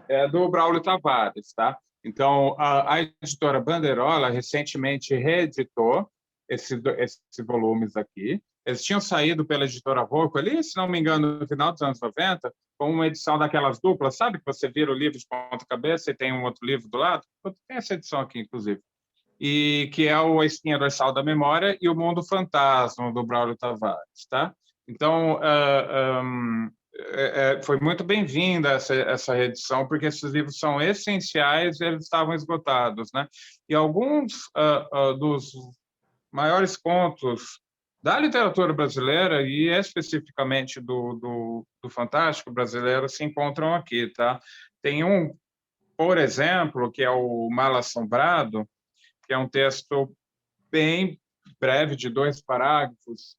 é do Braulio Tavares, tá? Então, a editora Bandeirola recentemente reeditou esses volumes aqui. Eles tinham saído pela editora Rocco ali, se não me engano, no final dos anos 90, com uma edição daquelas duplas, sabe? Que você vira o livro de ponta cabeça e tem um outro livro do lado. Tem essa edição aqui, inclusive. E que é o A Espinha Dorsal da Memória e o Mundo Fantasma, do Braulio Tavares, tá? Então, foi muito bem-vinda essa reedição, porque esses livros são essenciais e eles estavam esgotados, né? E alguns dos maiores contos da literatura brasileira, e especificamente do fantástico brasileiro, se encontram aqui, tá? Tem um, por exemplo, que é o Mal Assombrado, que é um texto bem breve, de 2 parágrafos,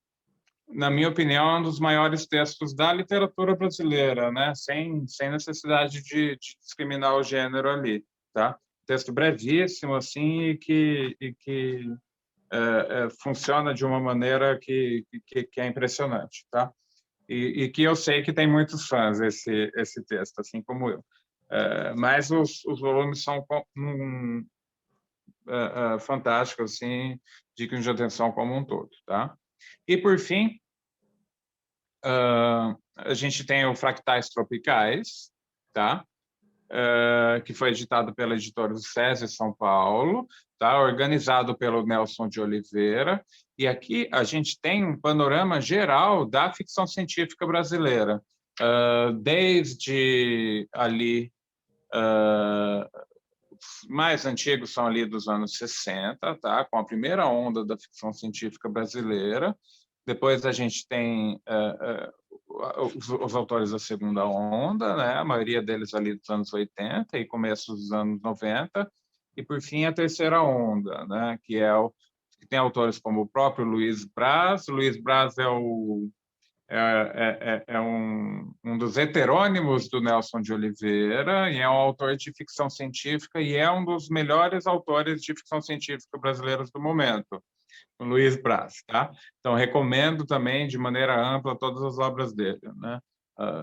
na minha opinião, é um dos maiores textos da literatura brasileira, né? Sem necessidade de discriminar o gênero ali, tá? Texto brevíssimo, assim, e que funciona de uma maneira que é impressionante, tá? E que eu sei que tem muitos fãs esse texto, assim como eu. Mas os volumes são fantásticos, assim, dignos de atenção como um todo, tá? E, por fim, a gente tem o Fractais Tropicais, tá? Que foi editado pela editora do SESI São Paulo, tá? Organizado pelo Nelson de Oliveira. E aqui a gente tem um panorama geral da ficção científica brasileira, desde ali os mais antigos são ali dos anos 60, tá? Com a primeira onda da ficção científica brasileira. Depois a gente tem os autores da segunda onda, né? A maioria deles ali dos anos 80 e começo dos anos 90. E, por fim, a terceira onda, né? Que tem autores como o próprio Luiz Braz. Luiz Braz é um dos heterônimos do Nelson de Oliveira e é um autor de ficção científica e é um dos melhores autores de ficção científica brasileiros do momento, o Luiz Braz, tá? Então, recomendo também, de maneira ampla, todas as obras dele, né?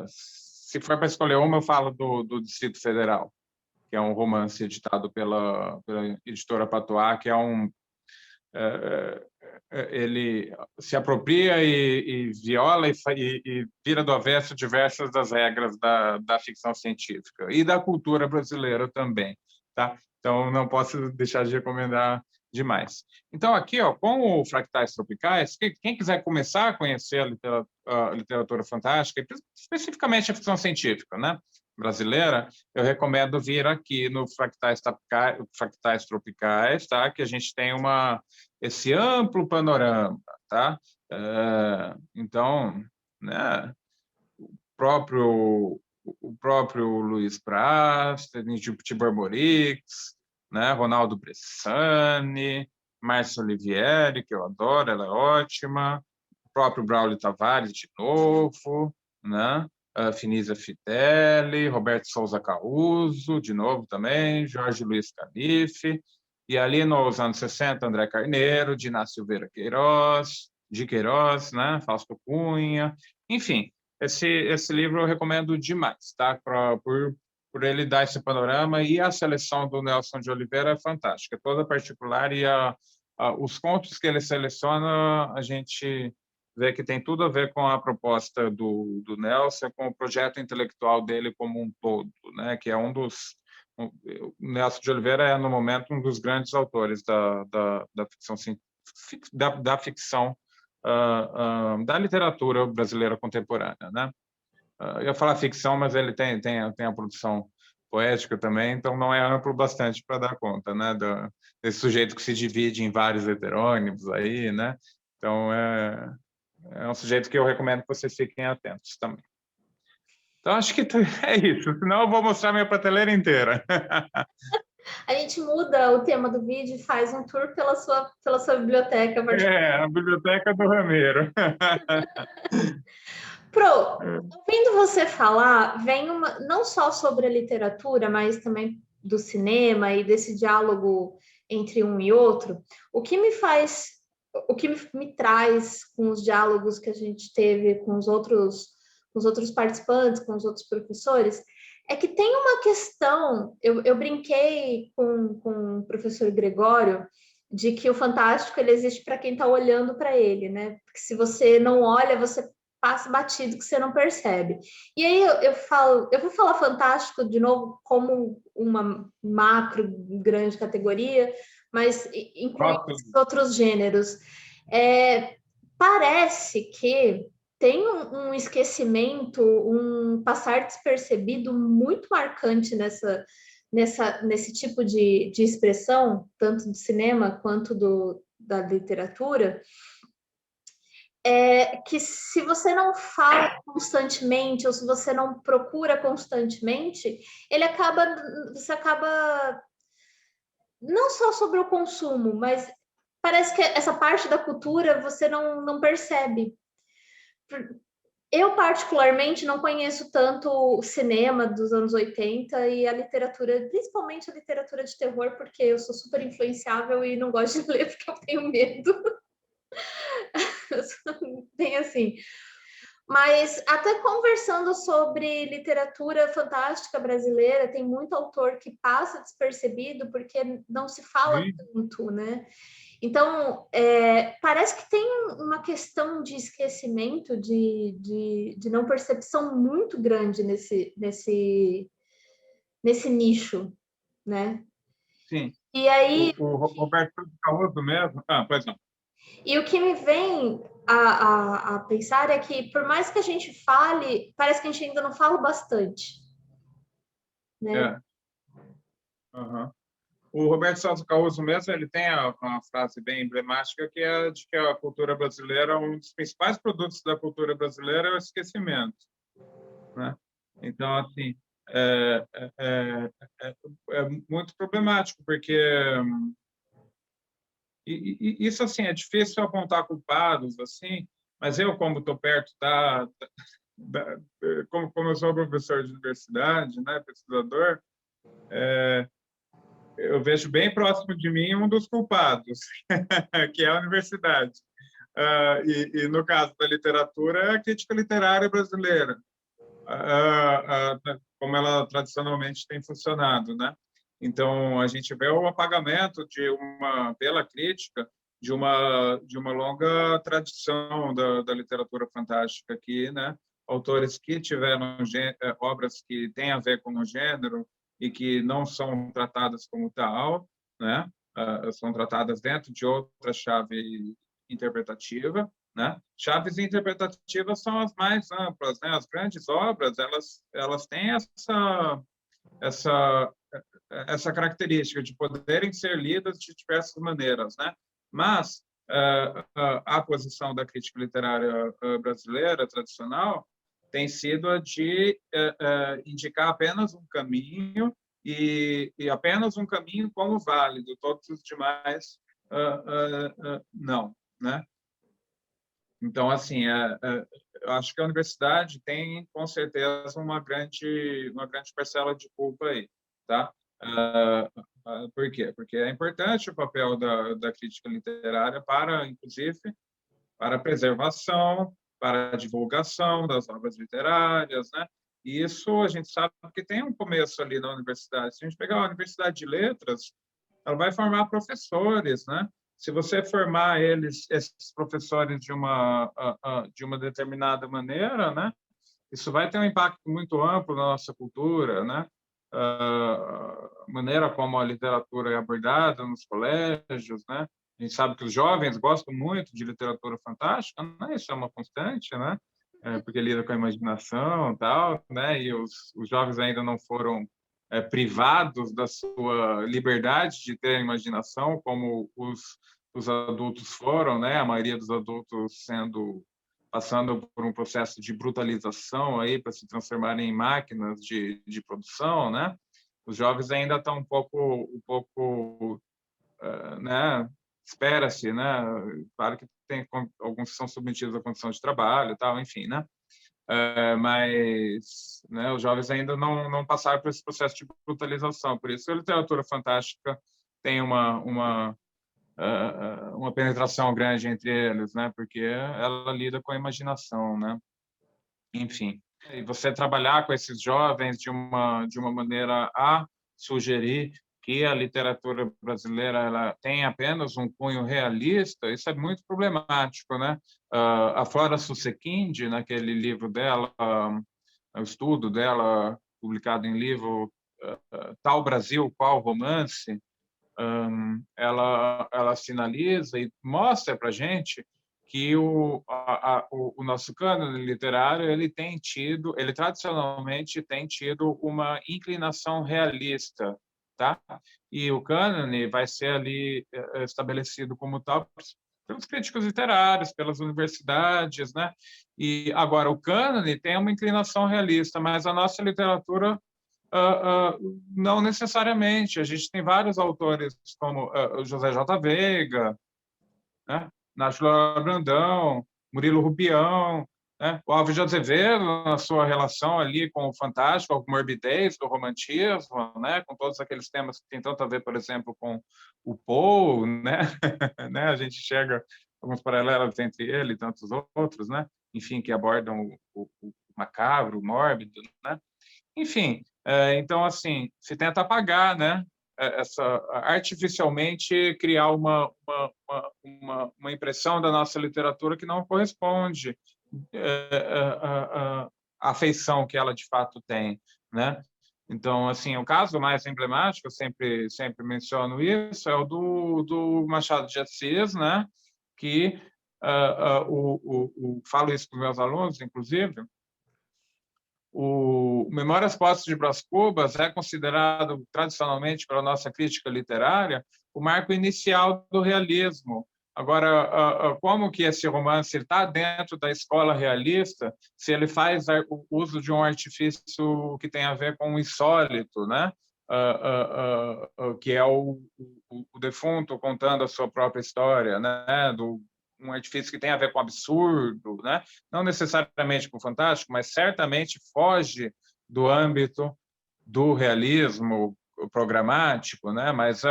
Se for para escolher uma, eu falo do Distrito Federal, que é um romance editado pela editora Patois, que é ele se apropria e viola e vira do avesso diversas das regras da ficção científica e da cultura brasileira também, tá? Então, não posso deixar de recomendar demais. Então, aqui, ó, com o Fractais Tropicais, quem quiser começar a conhecer a literatura fantástica, especificamente a ficção científica, né, brasileira, eu recomendo vir aqui no Fractais Tropicais, tá? Que a gente tem esse amplo panorama, tá? Então, né, o próprio Luiz Braz, Tibor Morix, né, Ronaldo Bressani, Márcia Olivieri, que eu adoro, ela é ótima, o próprio Braulio Tavares, de novo, né? Finisa Fitelli, Roberto Souza Caruso, de novo também, Jorge Luiz Calife, e ali nos anos 60, André Carneiro, Diná Silveira Queiroz, de Queiroz, né? Fausto Cunha, enfim, esse livro eu recomendo demais, tá? Por ele dar esse panorama, e a seleção do Nelson de Oliveira é fantástica, toda particular, e os contos que ele seleciona, a gente vê que tem tudo a ver com a proposta do Nelson, com o projeto intelectual dele como um todo, né? Que é o Nelson de Oliveira é, no momento, um dos grandes autores da ficção, da literatura brasileira contemporânea, né? Eu ia falar ficção, mas ele tem a produção poética também, então não é amplo bastante para dar conta, né? Desse sujeito que se divide em vários heterônimos aí, né? Então, é um sujeito que eu recomendo que vocês fiquem atentos também. Então, acho que é isso. Senão eu vou mostrar minha prateleira inteira. A gente muda o tema do vídeo e faz um tour pela sua biblioteca. A biblioteca do Ramiro. Pro, ouvindo você falar, vem não só sobre a literatura, mas também do cinema e desse diálogo entre um e outro. O que me faz o que me traz com os diálogos que a gente teve com os outros participantes, com os outros professores, é que tem uma questão, eu brinquei com o professor Gregório, de que o fantástico ele existe para quem está olhando para ele, né? Porque se você não olha, você passa batido que você não percebe. E aí eu vou falar fantástico de novo como uma macro grande categoria, mas incluindo outros gêneros. Parece que tem um esquecimento, um passar despercebido muito marcante nesse tipo de expressão, tanto do cinema quanto da literatura, que se você não fala constantemente ou se você não procura constantemente, você acaba não só sobre o consumo, mas parece que essa parte da cultura você não percebe. Eu, particularmente, não conheço tanto o cinema dos anos 80 e a literatura, principalmente a literatura de terror, porque eu sou super influenciável e não gosto de ler porque eu tenho medo. Bem assim. Mas até conversando sobre literatura fantástica brasileira, tem muito autor que passa despercebido porque não se fala tanto, né? Então, parece que tem uma questão de esquecimento, de não percepção muito grande nesse nicho, né? Sim. E aí... O Roberto Caruso mesmo... pois não. E o que me vem a pensar é que, por mais que a gente fale, parece que a gente ainda não fala bastante, né? Uhum. O Roberto Salto Caruso mesmo, ele tem uma frase bem emblemática que é de que a cultura brasileira, um dos principais produtos da cultura brasileira é o esquecimento, né? Então, assim, é, é, é, é muito problemático, porque isso, assim, é difícil apontar culpados, assim, mas eu, como estou perto como eu sou professor de universidade, né, pesquisador, eu vejo bem próximo de mim um dos culpados, que é a universidade. E no caso da literatura, é a crítica literária brasileira, como ela tradicionalmente tem funcionado, né? Então, a gente vê o apagamento pela crítica de uma longa tradição da literatura fantástica aqui, né? Autores que tiveram obras que têm a ver com o gênero e que não são tratadas como tal, né? São tratadas dentro de outra chave interpretativa, né? Chaves interpretativas são as mais amplas, né? As grandes obras, elas têm essa característica de poderem ser lidas de diversas maneiras, né? Mas a posição da crítica literária brasileira tradicional tem sido a de indicar apenas um caminho e apenas um caminho como válido, todos os demais não, né? Então, assim, eu acho que a universidade tem, com certeza, uma grande parcela de culpa aí, tá? Por quê? Porque é importante o papel da crítica literária para, inclusive, para a preservação, para a divulgação das obras literárias, né? E isso a gente sabe que tem um começo ali na universidade. Se a gente pegar a Universidade de Letras, ela vai formar professores, né? Se você formar esses professores de uma determinada maneira, né? Isso vai ter um impacto muito amplo na nossa cultura, né? A maneira como a literatura é abordada nos colégios, né? A gente sabe que os jovens gostam muito de literatura fantástica, né? Isso é uma constante, né? Porque lida com a imaginação, tal, né? E os jovens ainda não foram privados da sua liberdade de ter imaginação, como os adultos foram, né? A maioria dos adultos passando por um processo de brutalização aí para se transformarem em máquinas de produção, né? Os jovens ainda estão um pouco, né? Espera-se, né? Claro que tem alguns que são submetidos à condição de trabalho, tal, enfim, né? Mas, né, os jovens ainda não passaram por esse processo de brutalização. Por isso, a literatura fantástica tem uma penetração grande entre eles, né? Porque ela lida com a imaginação, né? Enfim, e você trabalhar com esses jovens de uma maneira a sugerir que a literatura brasileira ela tem apenas um cunho realista, isso é muito problemático, né? A Flora Susequinde, naquele livro dela, o estudo dela, publicado em livro Tal Brasil, Qual Romance, ela sinaliza e mostra para a gente que o nosso cânone literário ele tradicionalmente tem tido uma inclinação realista, tá? E o cânone vai ser ali estabelecido como tal pelos críticos literários, pelas universidades, né? E agora o cânone tem uma inclinação realista, mas a nossa literatura não necessariamente. A gente tem vários autores como José J. Veiga, né? Nájila Brandão, Murilo Rubião, né? O Alves de Azevedo, na sua relação ali com o fantástico, com a morbidez do romantismo, né? Com todos aqueles temas que tem tanto a ver, por exemplo, com o Poe, né? né? A gente chega alguns paralelos entre ele e tantos outros, né? Enfim, que abordam o macabro, o mórbido, né? Enfim, então, assim, se tenta apagar, né? Artificialmente criar uma impressão da nossa literatura que não corresponde à feição que ela de fato tem, né? Então, assim, o caso mais emblemático, eu sempre menciono isso, é o do Machado de Assis, né? Que falo isso para os meus alunos, inclusive. O Memórias Póstumas de Brás Cubas é considerado, tradicionalmente, pela nossa crítica literária, o marco inicial do realismo. Agora, como que esse romance está dentro da escola realista, se ele faz o uso de um artifício que tem a ver com o insólito, né? Que é o defunto contando a sua própria história, né? Um artifício que tem a ver com absurdo, né? Não necessariamente com fantástico, mas certamente foge do âmbito do realismo programático, né? Mas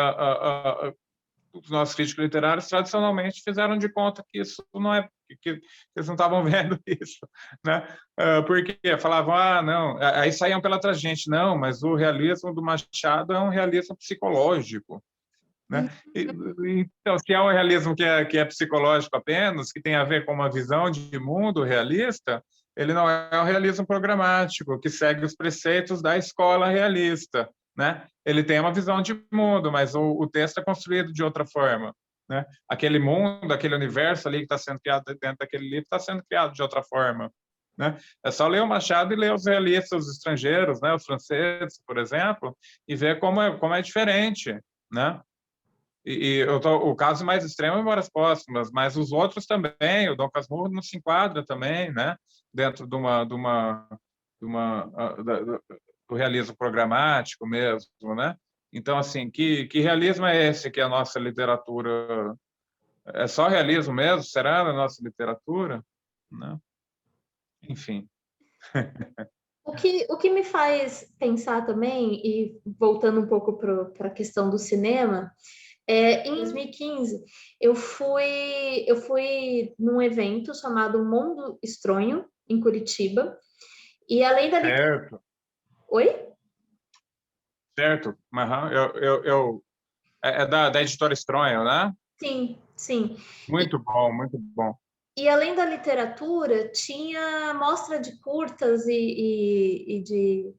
os nossos críticos literários tradicionalmente fizeram de conta que isso não é que eles não estavam vendo isso, né? Porque falavam, não, aí saíam pela tangente, não, mas o realismo do Machado é um realismo psicológico, né? Então, se é um realismo que é psicológico apenas, que tem a ver com uma visão de mundo realista, ele não é um realismo programático, que segue os preceitos da escola realista, né? Ele tem uma visão de mundo, mas o texto é construído de outra forma, né? Aquele mundo, aquele universo ali que está sendo criado dentro daquele livro está sendo criado de outra forma, né? É só ler o Machado e ler os realistas os estrangeiros, né? Os franceses, por exemplo, e ver como é diferente, né? O caso mais extremo é Memórias Póstumas, mas os outros também, o Dom Casmurro não se enquadra também, né? Dentro do realismo programático mesmo, né? Então, assim, que realismo é esse que a nossa literatura... É só realismo mesmo? Será na nossa literatura? Né? Enfim. O que me faz pensar também, e voltando um pouco para a questão do cinema, em 2015, eu fui num evento chamado Mundo Estranho, em Curitiba, e além da literatura... Certo. Oi? Certo. Uhum. É da editora Estranho, né? Sim, sim. Muito bom, muito bom. E além da literatura, tinha mostra de curtas e de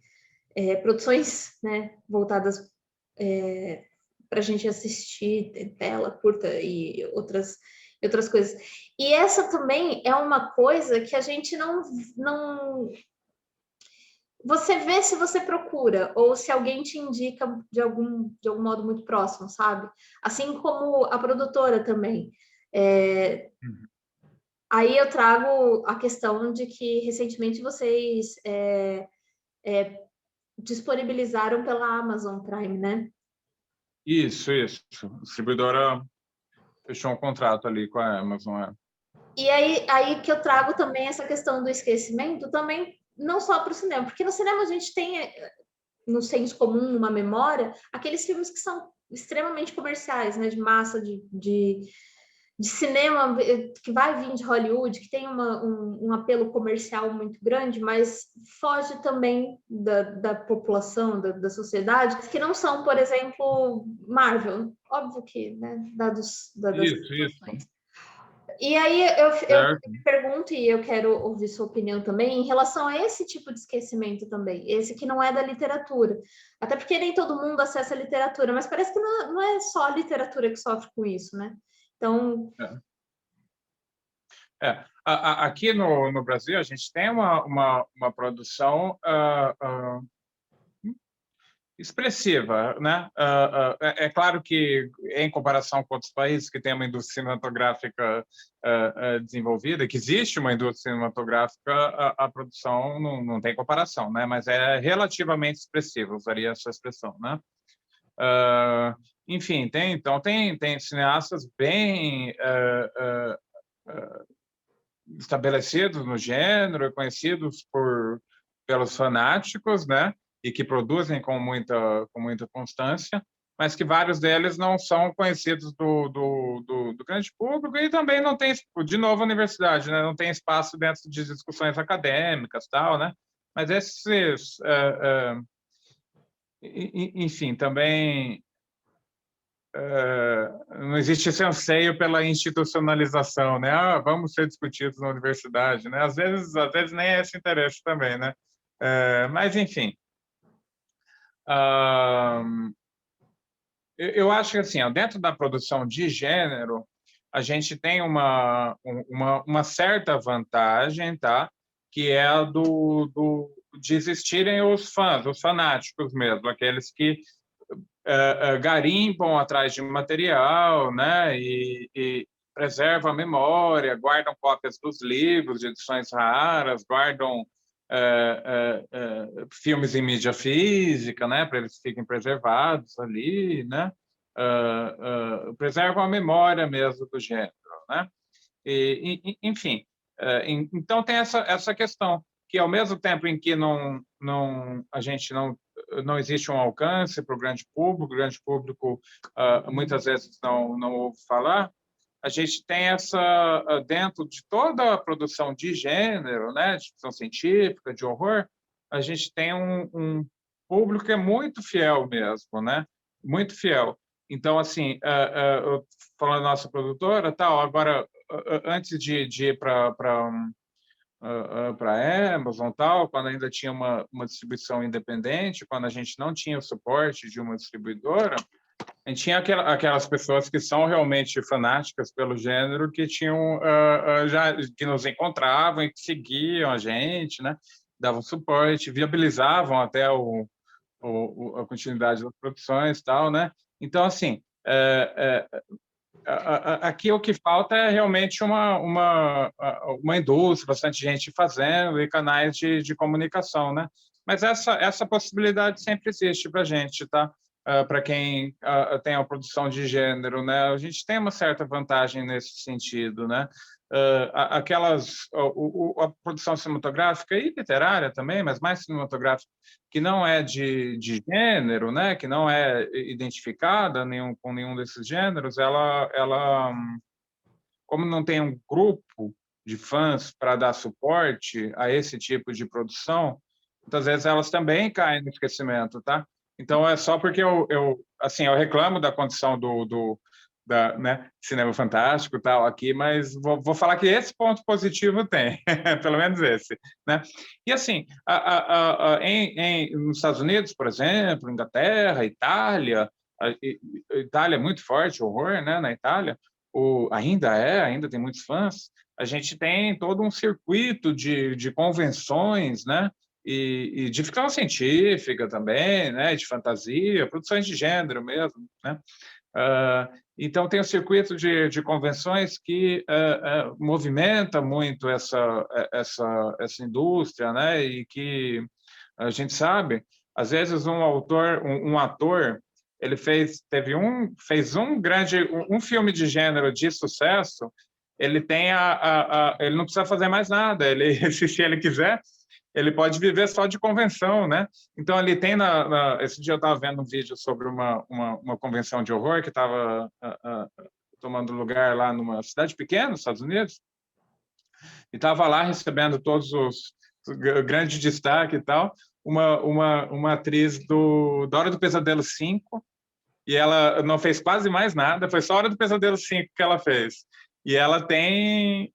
produções, né, voltadas para a gente assistir, tela curta e outras coisas. E essa também é uma coisa que a gente não você vê se você procura, ou se alguém te indica de algum modo muito próximo, sabe? Assim como a produtora também. Aí eu trago a questão de que recentemente vocês disponibilizaram pela Amazon Prime, né? Isso. A distribuidora fechou um contrato ali com a Amazon. E aí que eu trago também essa questão do esquecimento, também não só para o cinema, porque no cinema a gente tem, no senso comum, numa memória, aqueles filmes que são extremamente comerciais, né, de massa, de cinema que vai vir de Hollywood, que tem um apelo comercial muito grande, mas foge também da população, da sociedade, que não são, por exemplo, Marvel. Óbvio que, né, dadas as Isso, situações. E aí eu certo. me pergunto, e eu quero ouvir sua opinião também, em relação a esse tipo de esquecimento também, esse que não é da literatura. Até porque nem todo mundo acessa a literatura, mas parece que não é só a literatura que sofre com isso, né? Então, Aqui no Brasil, a gente tem uma produção expressiva, né? É claro que, em comparação com outros países que têm uma indústria cinematográfica desenvolvida, que existe uma indústria cinematográfica, a produção não tem comparação, né? Mas é relativamente expressiva, usaria essa expressão, né? Enfim, tem cineastas bem estabelecidos no gênero, conhecidos pelos fanáticos, né? E que produzem com muita constância, mas que vários deles não são conhecidos do grande público e também não tem, de novo, a universidade, né? Não tem espaço dentro de discussões acadêmicas, tal, né? Mas esses, enfim, também não existe esse anseio pela institucionalização, né? Vamos ser discutidos na universidade, né? Às vezes nem é esse interesse também, né? Mas, enfim, eu acho que, assim, dentro da produção de gênero, a gente tem uma certa vantagem, tá? Que é a de existirem os fãs, os fanáticos mesmo, aqueles que garimpam atrás de material, né? E preservam a memória, guardam cópias dos livros de edições raras, guardam filmes em mídia física, né? Para eles fiquem preservados ali, né? Preservam a memória mesmo do gênero, né? Enfim, então tem essa questão que, ao mesmo tempo em que a gente não existe um alcance para o grande público muitas vezes não ouve falar, a gente tem dentro de toda a produção de gênero, né, de ficção científica, de horror, a gente tem um público que é muito fiel mesmo, né, muito fiel. Então, assim, falando da nossa produtora, tal, agora, antes de ir para a Amazon, tal, quando ainda tinha uma distribuição independente, quando a gente não tinha o suporte de uma distribuidora, a gente tinha aquelas pessoas que são realmente fanáticas pelo gênero, que tinham que nos encontravam e que seguiam a gente, né? Davam suporte, viabilizavam até a continuidade das produções, tal, né? Então, assim, aqui o que falta é realmente uma indústria, bastante gente fazendo e canais de comunicação, né? Mas essa possibilidade sempre existe para a gente, tá? Para quem tem a produção de gênero, né? A gente tem uma certa vantagem nesse sentido, né? A produção cinematográfica e literária também, mas mais cinematográfica, que não é de gênero, né? Que não é identificada com nenhum desses gêneros, ela, como não tem um grupo de fãs para dar suporte a esse tipo de produção, muitas vezes elas também caem no esquecimento, tá? Então é só porque assim, eu reclamo da condição né, cinema fantástico e tal aqui, mas vou falar que esse ponto positivo tem, pelo menos esse, né? E assim, nos Estados Unidos, por exemplo, Inglaterra, Itália, Itália é muito forte, horror, né, na Itália, ainda tem muitos fãs, a gente tem todo um circuito de convenções, né, e de ficção científica também, né, de fantasia, produções de gênero mesmo, né? Então, tem um circuito de convenções que movimenta muito essa indústria, né? E que a gente sabe, às vezes um ator, ele fez um filme de gênero de sucesso, ele tem ele não precisa fazer mais nada, ele se ele quiser, ele pode viver só de convenção, né? Então, ali tem esse dia eu estava vendo um vídeo sobre uma convenção de horror que estava tomando lugar lá numa cidade pequena, nos Estados Unidos, e estava lá recebendo todos os grandes destaque e tal, uma atriz da Hora do Pesadelo 5, e ela não fez quase mais nada, foi só a Hora do Pesadelo 5 que ela fez. E ela tem...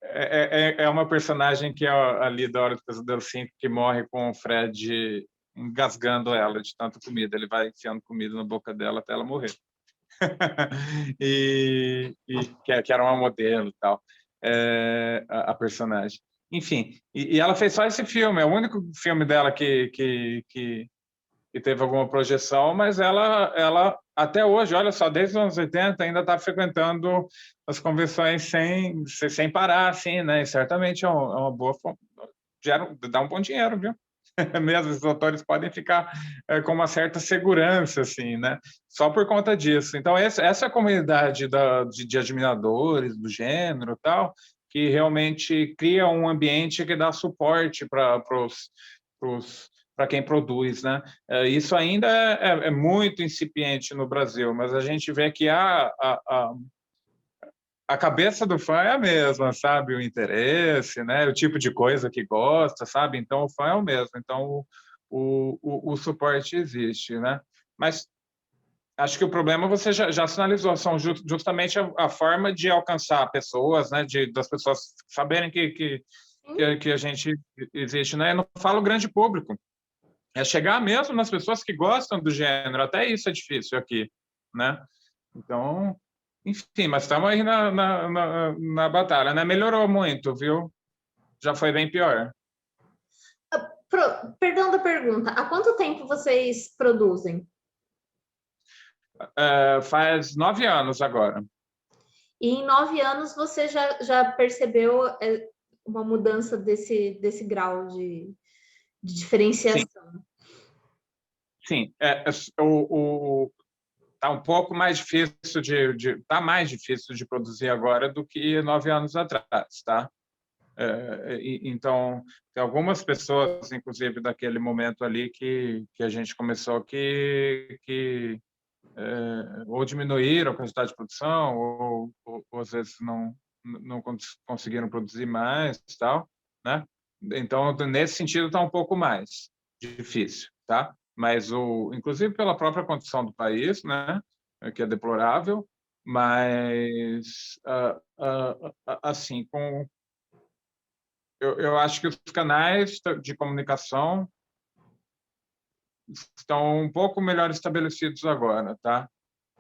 É uma personagem que é ali da Hora do Pesadelo 5 que morre com o Fred engasgando ela de tanta comida. Ele vai enfiando comida na boca dela até ela morrer. Que era uma modelo e tal, a personagem. Enfim, e ela fez só esse filme, é o único filme dela que teve alguma projeção, mas ela até hoje, olha só, desde os anos 80, ainda está frequentando as convenções sem parar, assim, né? E certamente é uma boa forma, dá um bom dinheiro, viu? Mesmo os autores podem ficar com uma certa segurança, assim, né? Só por conta disso. Então, essa é a comunidade de admiradores do gênero e tal, que realmente cria um ambiente que dá suporte para quem produz, né? Isso ainda é muito incipiente no Brasil, mas a gente vê que a cabeça do fã é a mesma, sabe? O interesse, né? O tipo de coisa que gosta, sabe? Então, o fã é o mesmo. Então, o suporte existe, né? Mas acho que o problema você já sinalizou, são justamente a forma de alcançar pessoas, né? Das pessoas saberem que a gente existe, né? Eu não falo grande público, é chegar mesmo nas pessoas que gostam do gênero, até isso é difícil aqui, né? Então, enfim, mas estamos aí na batalha, né? Melhorou muito, viu? Já foi bem pior. Perdão da pergunta, há quanto tempo vocês produzem? Faz 9 anos agora. E em 9 anos você já percebeu uma mudança desse grau de diferenciação? Sim. Tá um pouco mais difícil tá mais difícil de produzir agora do que 9 anos atrás, tá? Então, tem algumas pessoas, inclusive daquele momento ali que a gente começou, que ou diminuíram a quantidade de produção, ou às vezes não conseguiram produzir mais, tal, né? Então, nesse sentido, está um pouco mais difícil, tá? Mas inclusive pela própria condição do país, né? Que é deplorável, mas assim, eu acho que os canais de comunicação estão um pouco melhor estabelecidos agora, tá?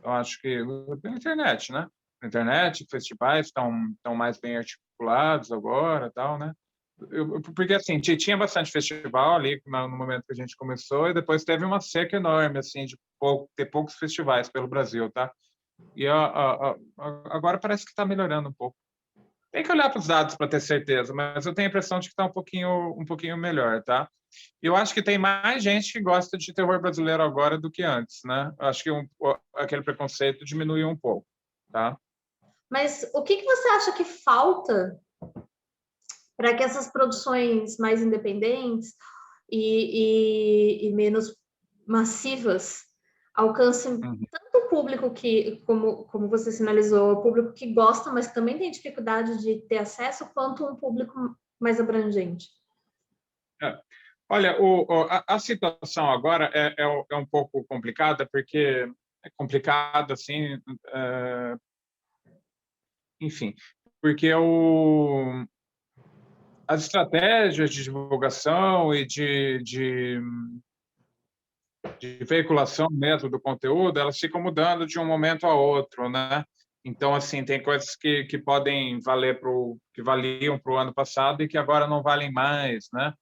Eu acho que pela internet, né? A internet, festivais estão mais bem articulados agora, tal, né? Porque assim tinha bastante festival ali no momento que a gente começou e depois teve uma seca enorme assim de ter poucos festivais pelo Brasil, tá? E agora parece que está melhorando um pouco. Tem que olhar para os dados para ter certeza, mas eu tenho a impressão de que está um pouquinho melhor, tá? E eu acho que tem mais gente que gosta de terror brasileiro agora do que antes, né? Eu acho que aquele preconceito diminuiu um pouco, tá? Mas o que você acha que falta para que essas produções mais independentes e menos massivas alcancem tanto o público que, como você sinalizou, o público que gosta, mas também tem dificuldade de ter acesso, quanto um público mais abrangente? Olha, a situação agora é um pouco complicada, porque é complicada, assim, enfim, porque as estratégias de divulgação e de veiculação mesmo do conteúdo, elas ficam mudando de um momento a outro, né? Então, assim, tem coisas que podem valer que valiam para o ano passado e que agora não valem mais, né?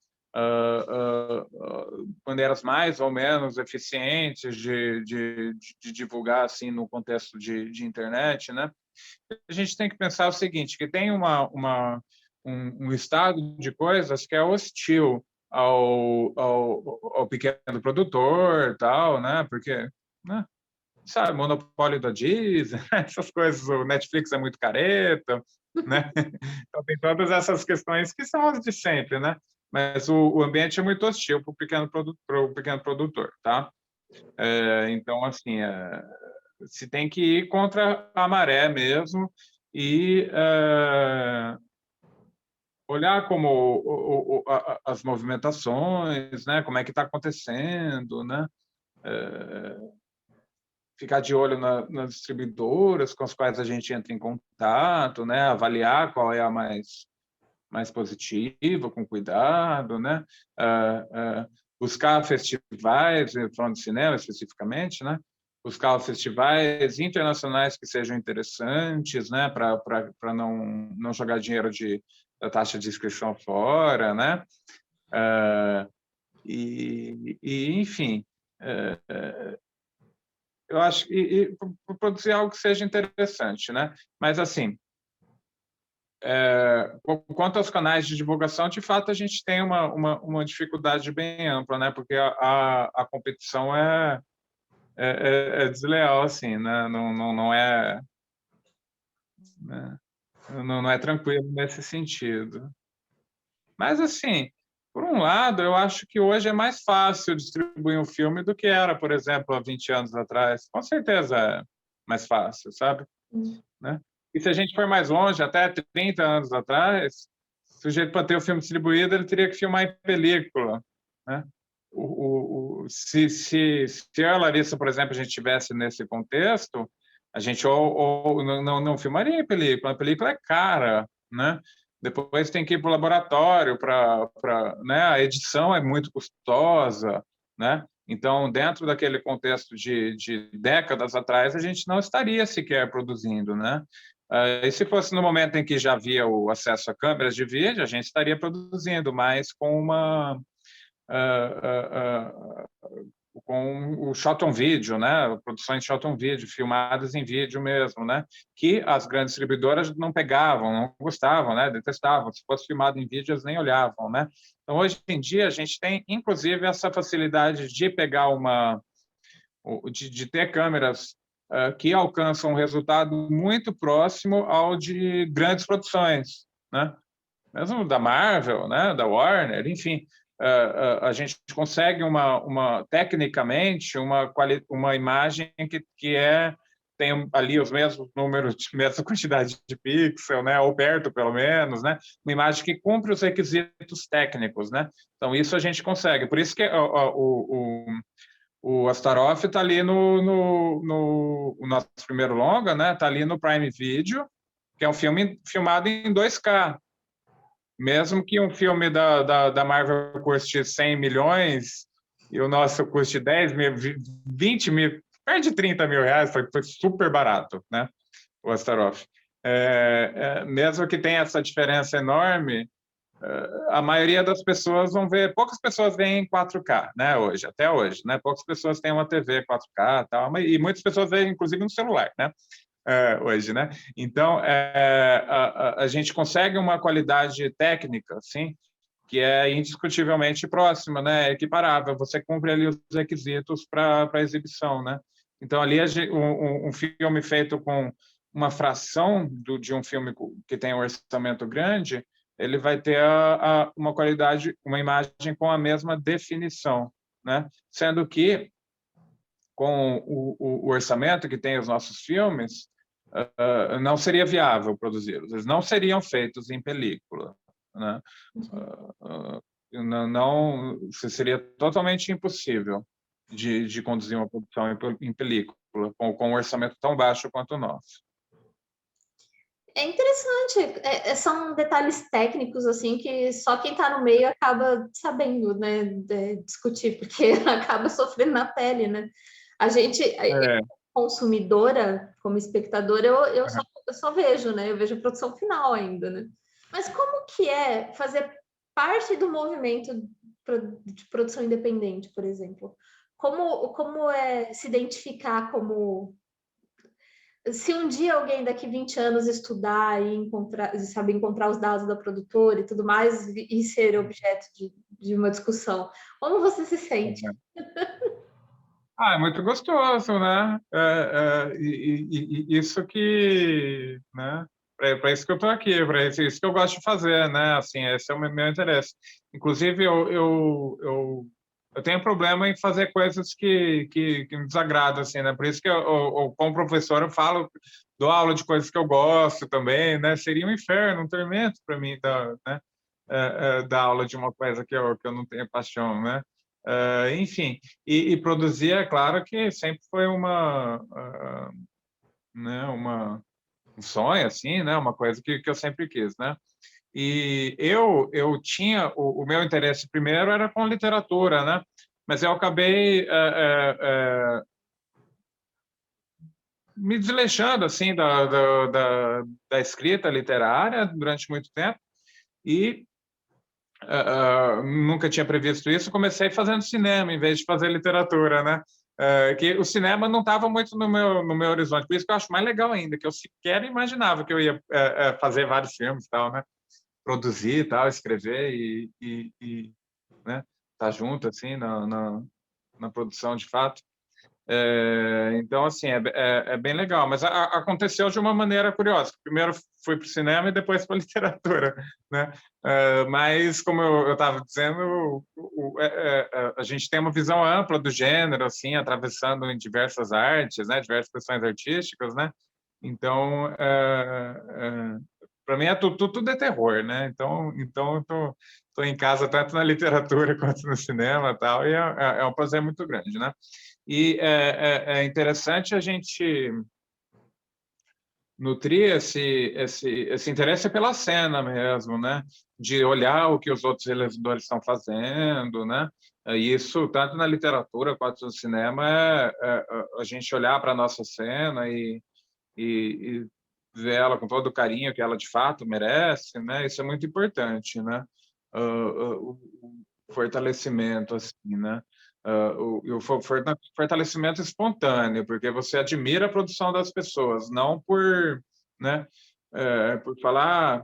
Maneiras mais ou menos eficientes de divulgar assim no contexto de internet, né? A gente tem que pensar o seguinte, que tem um estado de coisas que é hostil ao pequeno produtor, tal, né? Porque, né? sabe, monopólio da Disney, essas coisas, o Netflix é muito careta, né? Então tem todas essas questões que são as de sempre, né? Mas o ambiente é muito hostil para o pequeno produtor, tá? Então, assim, se tem que ir contra a maré mesmo e olhar como as movimentações, né? Como é que está acontecendo, né? Ficar de olho nas distribuidoras com as quais a gente entra em contato, né? Avaliar qual é a mais positiva, com cuidado, né? Buscar festivais, falando de cinema especificamente, né? Buscar festivais internacionais que sejam interessantes, né? Para não jogar dinheiro da taxa de inscrição fora, né? Enfim, eu acho que produzir algo que seja interessante, né? Mas assim, quanto aos canais de divulgação, de fato a gente tem uma dificuldade bem ampla, né? Porque a competição é desleal, assim, né? Não é, né? Não é tranquilo nesse sentido. Mas assim, por um lado, eu acho que hoje é mais fácil distribuir um filme do que era, por exemplo, há 20 anos atrás. Com certeza é mais fácil, sabe? Né? E se a gente for mais longe, até 30 anos atrás, o sujeito, para ter o filme distribuído, ele teria que filmar em película, né? Se eu e a Larissa, por exemplo, a gente estivesse nesse contexto, a gente ou não filmaria em película. A película é cara, né? Depois tem que ir para o laboratório, né? A edição é muito custosa, né? Então, dentro daquele contexto de décadas atrás, a gente não estaria sequer produzindo, né? E se fosse no momento em que já havia o acesso a câmeras de vídeo, a gente estaria produzindo, mas com o shot on video, né? Produções shot on video, filmadas em vídeo mesmo, né? Que as grandes distribuidoras não pegavam, não gostavam, né? Detestavam. Se fosse filmado em vídeo, eles nem olhavam, né? Então, hoje em dia, a gente tem, inclusive, essa facilidade de pegar de ter câmeras que alcançam um resultado muito próximo ao de grandes produções, né? Mesmo da Marvel, né? Da Warner, enfim. A gente consegue tecnicamente uma imagem que tem ali os mesmos números, mesma quantidade de pixel, né, ou perto pelo menos, né, uma imagem que cumpre os requisitos técnicos, né. Então isso a gente consegue. Por isso que o Astaroth está ali no nosso primeiro longa, né, está ali no Prime Video, que é um filme filmado em 2K. Mesmo que um filme da Marvel custe 100 milhões e o nosso custe 10 mil, 20 mil, perto de 30 mil reais, foi super barato, né? O Astaroth. Mesmo que tenha essa diferença enorme, a maioria das pessoas vão ver, poucas pessoas veem em 4K, né? Até hoje, né? Poucas pessoas têm uma TV 4K, tal, e muitas pessoas veem, inclusive, no celular, né? Hoje, né? Então, a gente consegue uma qualidade técnica, assim, que é indiscutivelmente próxima, né? Equiparável. Você cumpre ali os requisitos para exibição, né? Então, ali um filme feito com uma fração de um filme que tem um orçamento grande, ele vai ter uma qualidade, uma imagem com a mesma definição, né? Sendo que com o orçamento que tem os nossos filmes, não seria viável produzi-los. Eles não seriam feitos em película, né? Não, seria totalmente impossível de conduzir uma produção em película com um orçamento tão baixo quanto o nosso. É interessante, são detalhes técnicos assim que só quem está no meio acaba sabendo, né, discutir, porque acaba sofrendo na pele, né? A gente, consumidora, como espectadora, eu só vejo, né? Eu vejo a produção final ainda, né? Mas como que é fazer parte do movimento de produção independente, por exemplo? Como é se identificar como... Se um dia alguém daqui 20 anos estudar e saber encontrar os dados da produtora e tudo mais, e ser objeto de uma discussão, como você se sente? É muito gostoso, né? E isso que, né? Para isso que eu estou aqui, para isso que eu gosto de fazer, né? Assim, esse é o meu interesse. Inclusive, eu tenho problema em fazer coisas que me desagradam, assim, né? Por isso que como professor, eu falo, dou aula de coisas que eu gosto também, né? Seria um inferno, um tormento para mim, né? Dar aula de uma coisa que eu não tenho paixão, né? Enfim, e produzir, é claro que sempre foi né, um sonho, assim, né? Uma coisa que eu sempre quis, né? E eu tinha o meu interesse primeiro era com literatura, né? Mas eu acabei me desleixando assim da escrita literária durante muito tempo e nunca tinha previsto isso. Comecei fazendo cinema em vez de fazer literatura, né? Que o cinema não estava muito no meu horizonte, por isso que eu acho mais legal ainda, que eu sequer imaginava que eu ia fazer vários filmes, tal, né? Produzir, tal, escrever e né? Tá junto assim na produção de fato. Então, assim, é bem legal, mas aconteceu de uma maneira curiosa. Primeiro fui para o cinema e depois para a literatura, né? Mas, como eu estava dizendo, a gente tem uma visão ampla do gênero, assim, atravessando em diversas artes, né? Diversas expressões artísticas, né? Então, para mim, tudo é terror, né? Então eu tô em casa tanto na literatura quanto no cinema e tal, e é um prazer muito grande, né? E é interessante a gente nutrir esse interesse pela cena mesmo, né? De olhar o que os outros realizadores estão fazendo, né? E isso, tanto na literatura quanto no cinema, a gente olhar para a nossa cena e ver ela com todo o carinho que ela de fato merece, né? Isso é muito importante, né? O fortalecimento, assim, né? O fortalecimento espontâneo, porque você admira a produção das pessoas, não né? Por falar,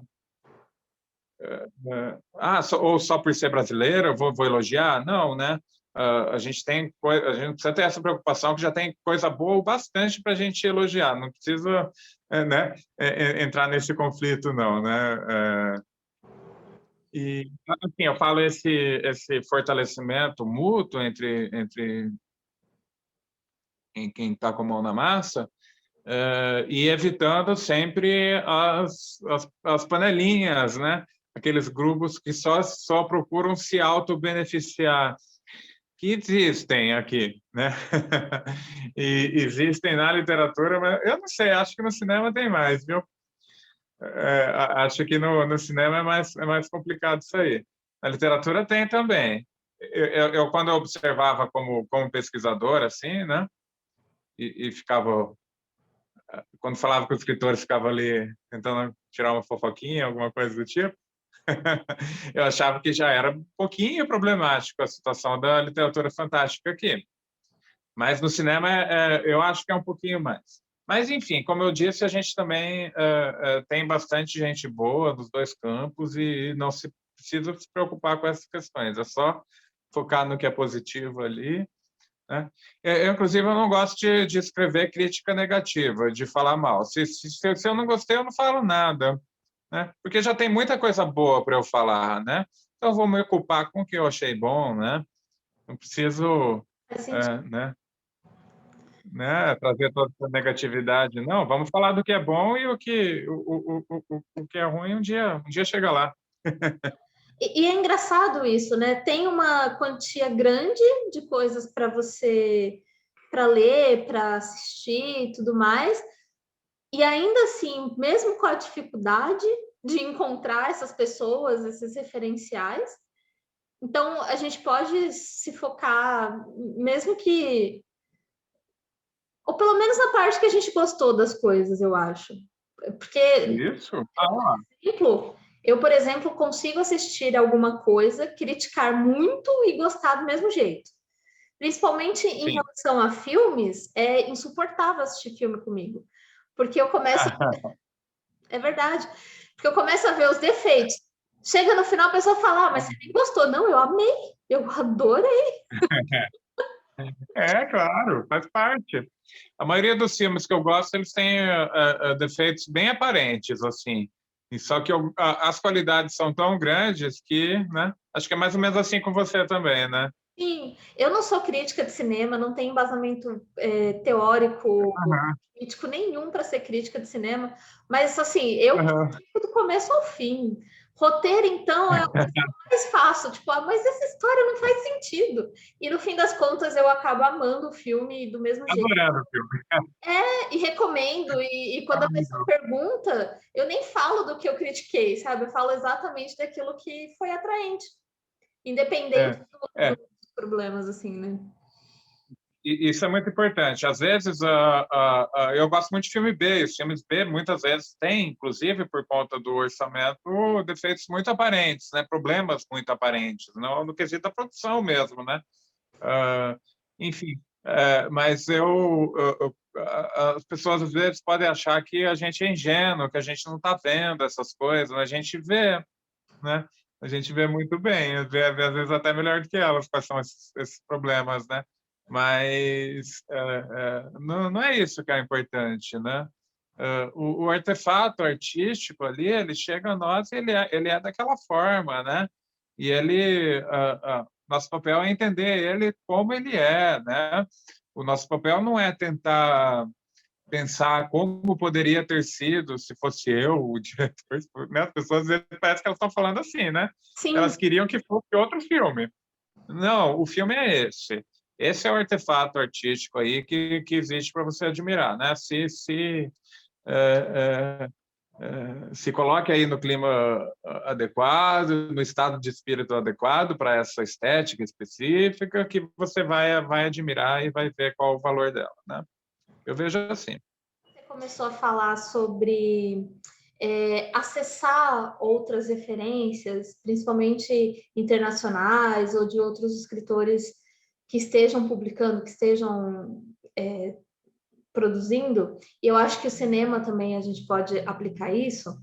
ou só por ser brasileiro, eu vou elogiar? Não, né? A gente precisa ter essa preocupação que já tem coisa boa o bastante para a gente elogiar, não precisa, né, entrar nesse conflito, não, né? Assim, eu falo esse fortalecimento mútuo entre quem está com a mão na massa, e evitando sempre as panelinhas, né? Aqueles grupos que só procuram se auto-beneficiar, que existem aqui, né? E existem na literatura, mas eu não sei, acho que no cinema tem mais, viu? Acho que no cinema é mais complicado isso aí. Na literatura tem também. Quando eu observava como pesquisador, assim, né? E ficava quando falava com os escritores, ficava ali tentando tirar uma fofoquinha, alguma coisa do tipo. Eu achava que já era um pouquinho problemático a situação da literatura fantástica aqui. Mas no cinema, eu acho que é um pouquinho mais. Mas, enfim, como eu disse, a gente também tem bastante gente boa dos dois campos e não se precisa se preocupar com essas questões. É só focar no que é positivo ali, né? Inclusive, eu não gosto de escrever crítica negativa, de falar mal. Se eu não gostei, eu não falo nada, né? Porque já tem muita coisa boa para eu falar, né? Então, eu vou me ocupar com o que eu achei bom, né? Não preciso, Faz sentido. né, trazer toda essa negatividade. Não, vamos falar do que é bom e o que é ruim um dia chega lá. E é engraçado isso, né? Tem uma quantia grande de coisas para você, para ler, para assistir e tudo mais. E ainda assim, mesmo com a dificuldade de encontrar essas pessoas, esses referenciais, então a gente pode se focar, mesmo que, ou pelo menos na parte que a gente gostou das coisas, eu acho. Porque, Isso? por exemplo, consigo assistir alguma coisa, criticar muito e gostar do mesmo jeito. Principalmente em Sim. relação a filmes, é insuportável assistir filme comigo. Porque eu começo. É verdade. Porque eu começo a ver os defeitos. Chega no final, a pessoa fala: mas você nem gostou. Não, eu amei. Eu adorei. Claro, faz parte. A maioria dos filmes que eu gosto, eles têm defeitos bem aparentes, assim. E só que as qualidades são tão grandes que, né? Acho que é mais ou menos assim com você também, né? Sim, eu não sou crítica de cinema, não tenho embasamento teórico, Aham, crítico nenhum para ser crítica de cinema, mas assim, eu aham. critico do começo ao fim. Roteiro, então, é o que eu mais faço, tipo, mas essa história não faz sentido. E no fim das contas, eu acabo amando o filme do mesmo jeito. Adorando o filme. E recomendo, e quando a pessoa pergunta, eu nem falo do que eu critiquei, sabe? Eu falo exatamente daquilo que foi atraente, independente É, é. dos problemas, assim, né? Isso é muito importante. Às vezes, eu gosto muito de filme B. E os filmes B, muitas vezes, têm, inclusive por conta do orçamento, defeitos muito aparentes, né? Problemas muito aparentes, não no quesito da produção mesmo, né? Ah, enfim, mas as pessoas às vezes podem achar que a gente é ingênuo, que a gente não está vendo essas coisas, mas a gente vê, né? A gente vê muito bem, vê às vezes até melhor do que elas, quais são esses problemas, né? Mas não é isso que é importante, né? O artefato artístico ali, ele chega a nós e ele é daquela forma, né? E nosso papel é entender ele como ele é, né? O nosso papel não é tentar pensar como poderia ter sido se fosse eu o diretor, né? As pessoas às vezes parece que elas estão falando assim, né? Sim, Elas queriam que fosse outro filme. Não, o filme é esse. Esse é o artefato artístico aí que existe para você admirar, né? É, se coloque aí no clima adequado, no estado de espírito adequado para essa estética específica, que você vai admirar e vai ver qual o valor dela, né? Eu vejo assim. você começou a falar sobre acessar outras referências, principalmente internacionais ou de outros escritores que estejam publicando, que estejam produzindo, e eu acho que o cinema também a gente pode aplicar isso,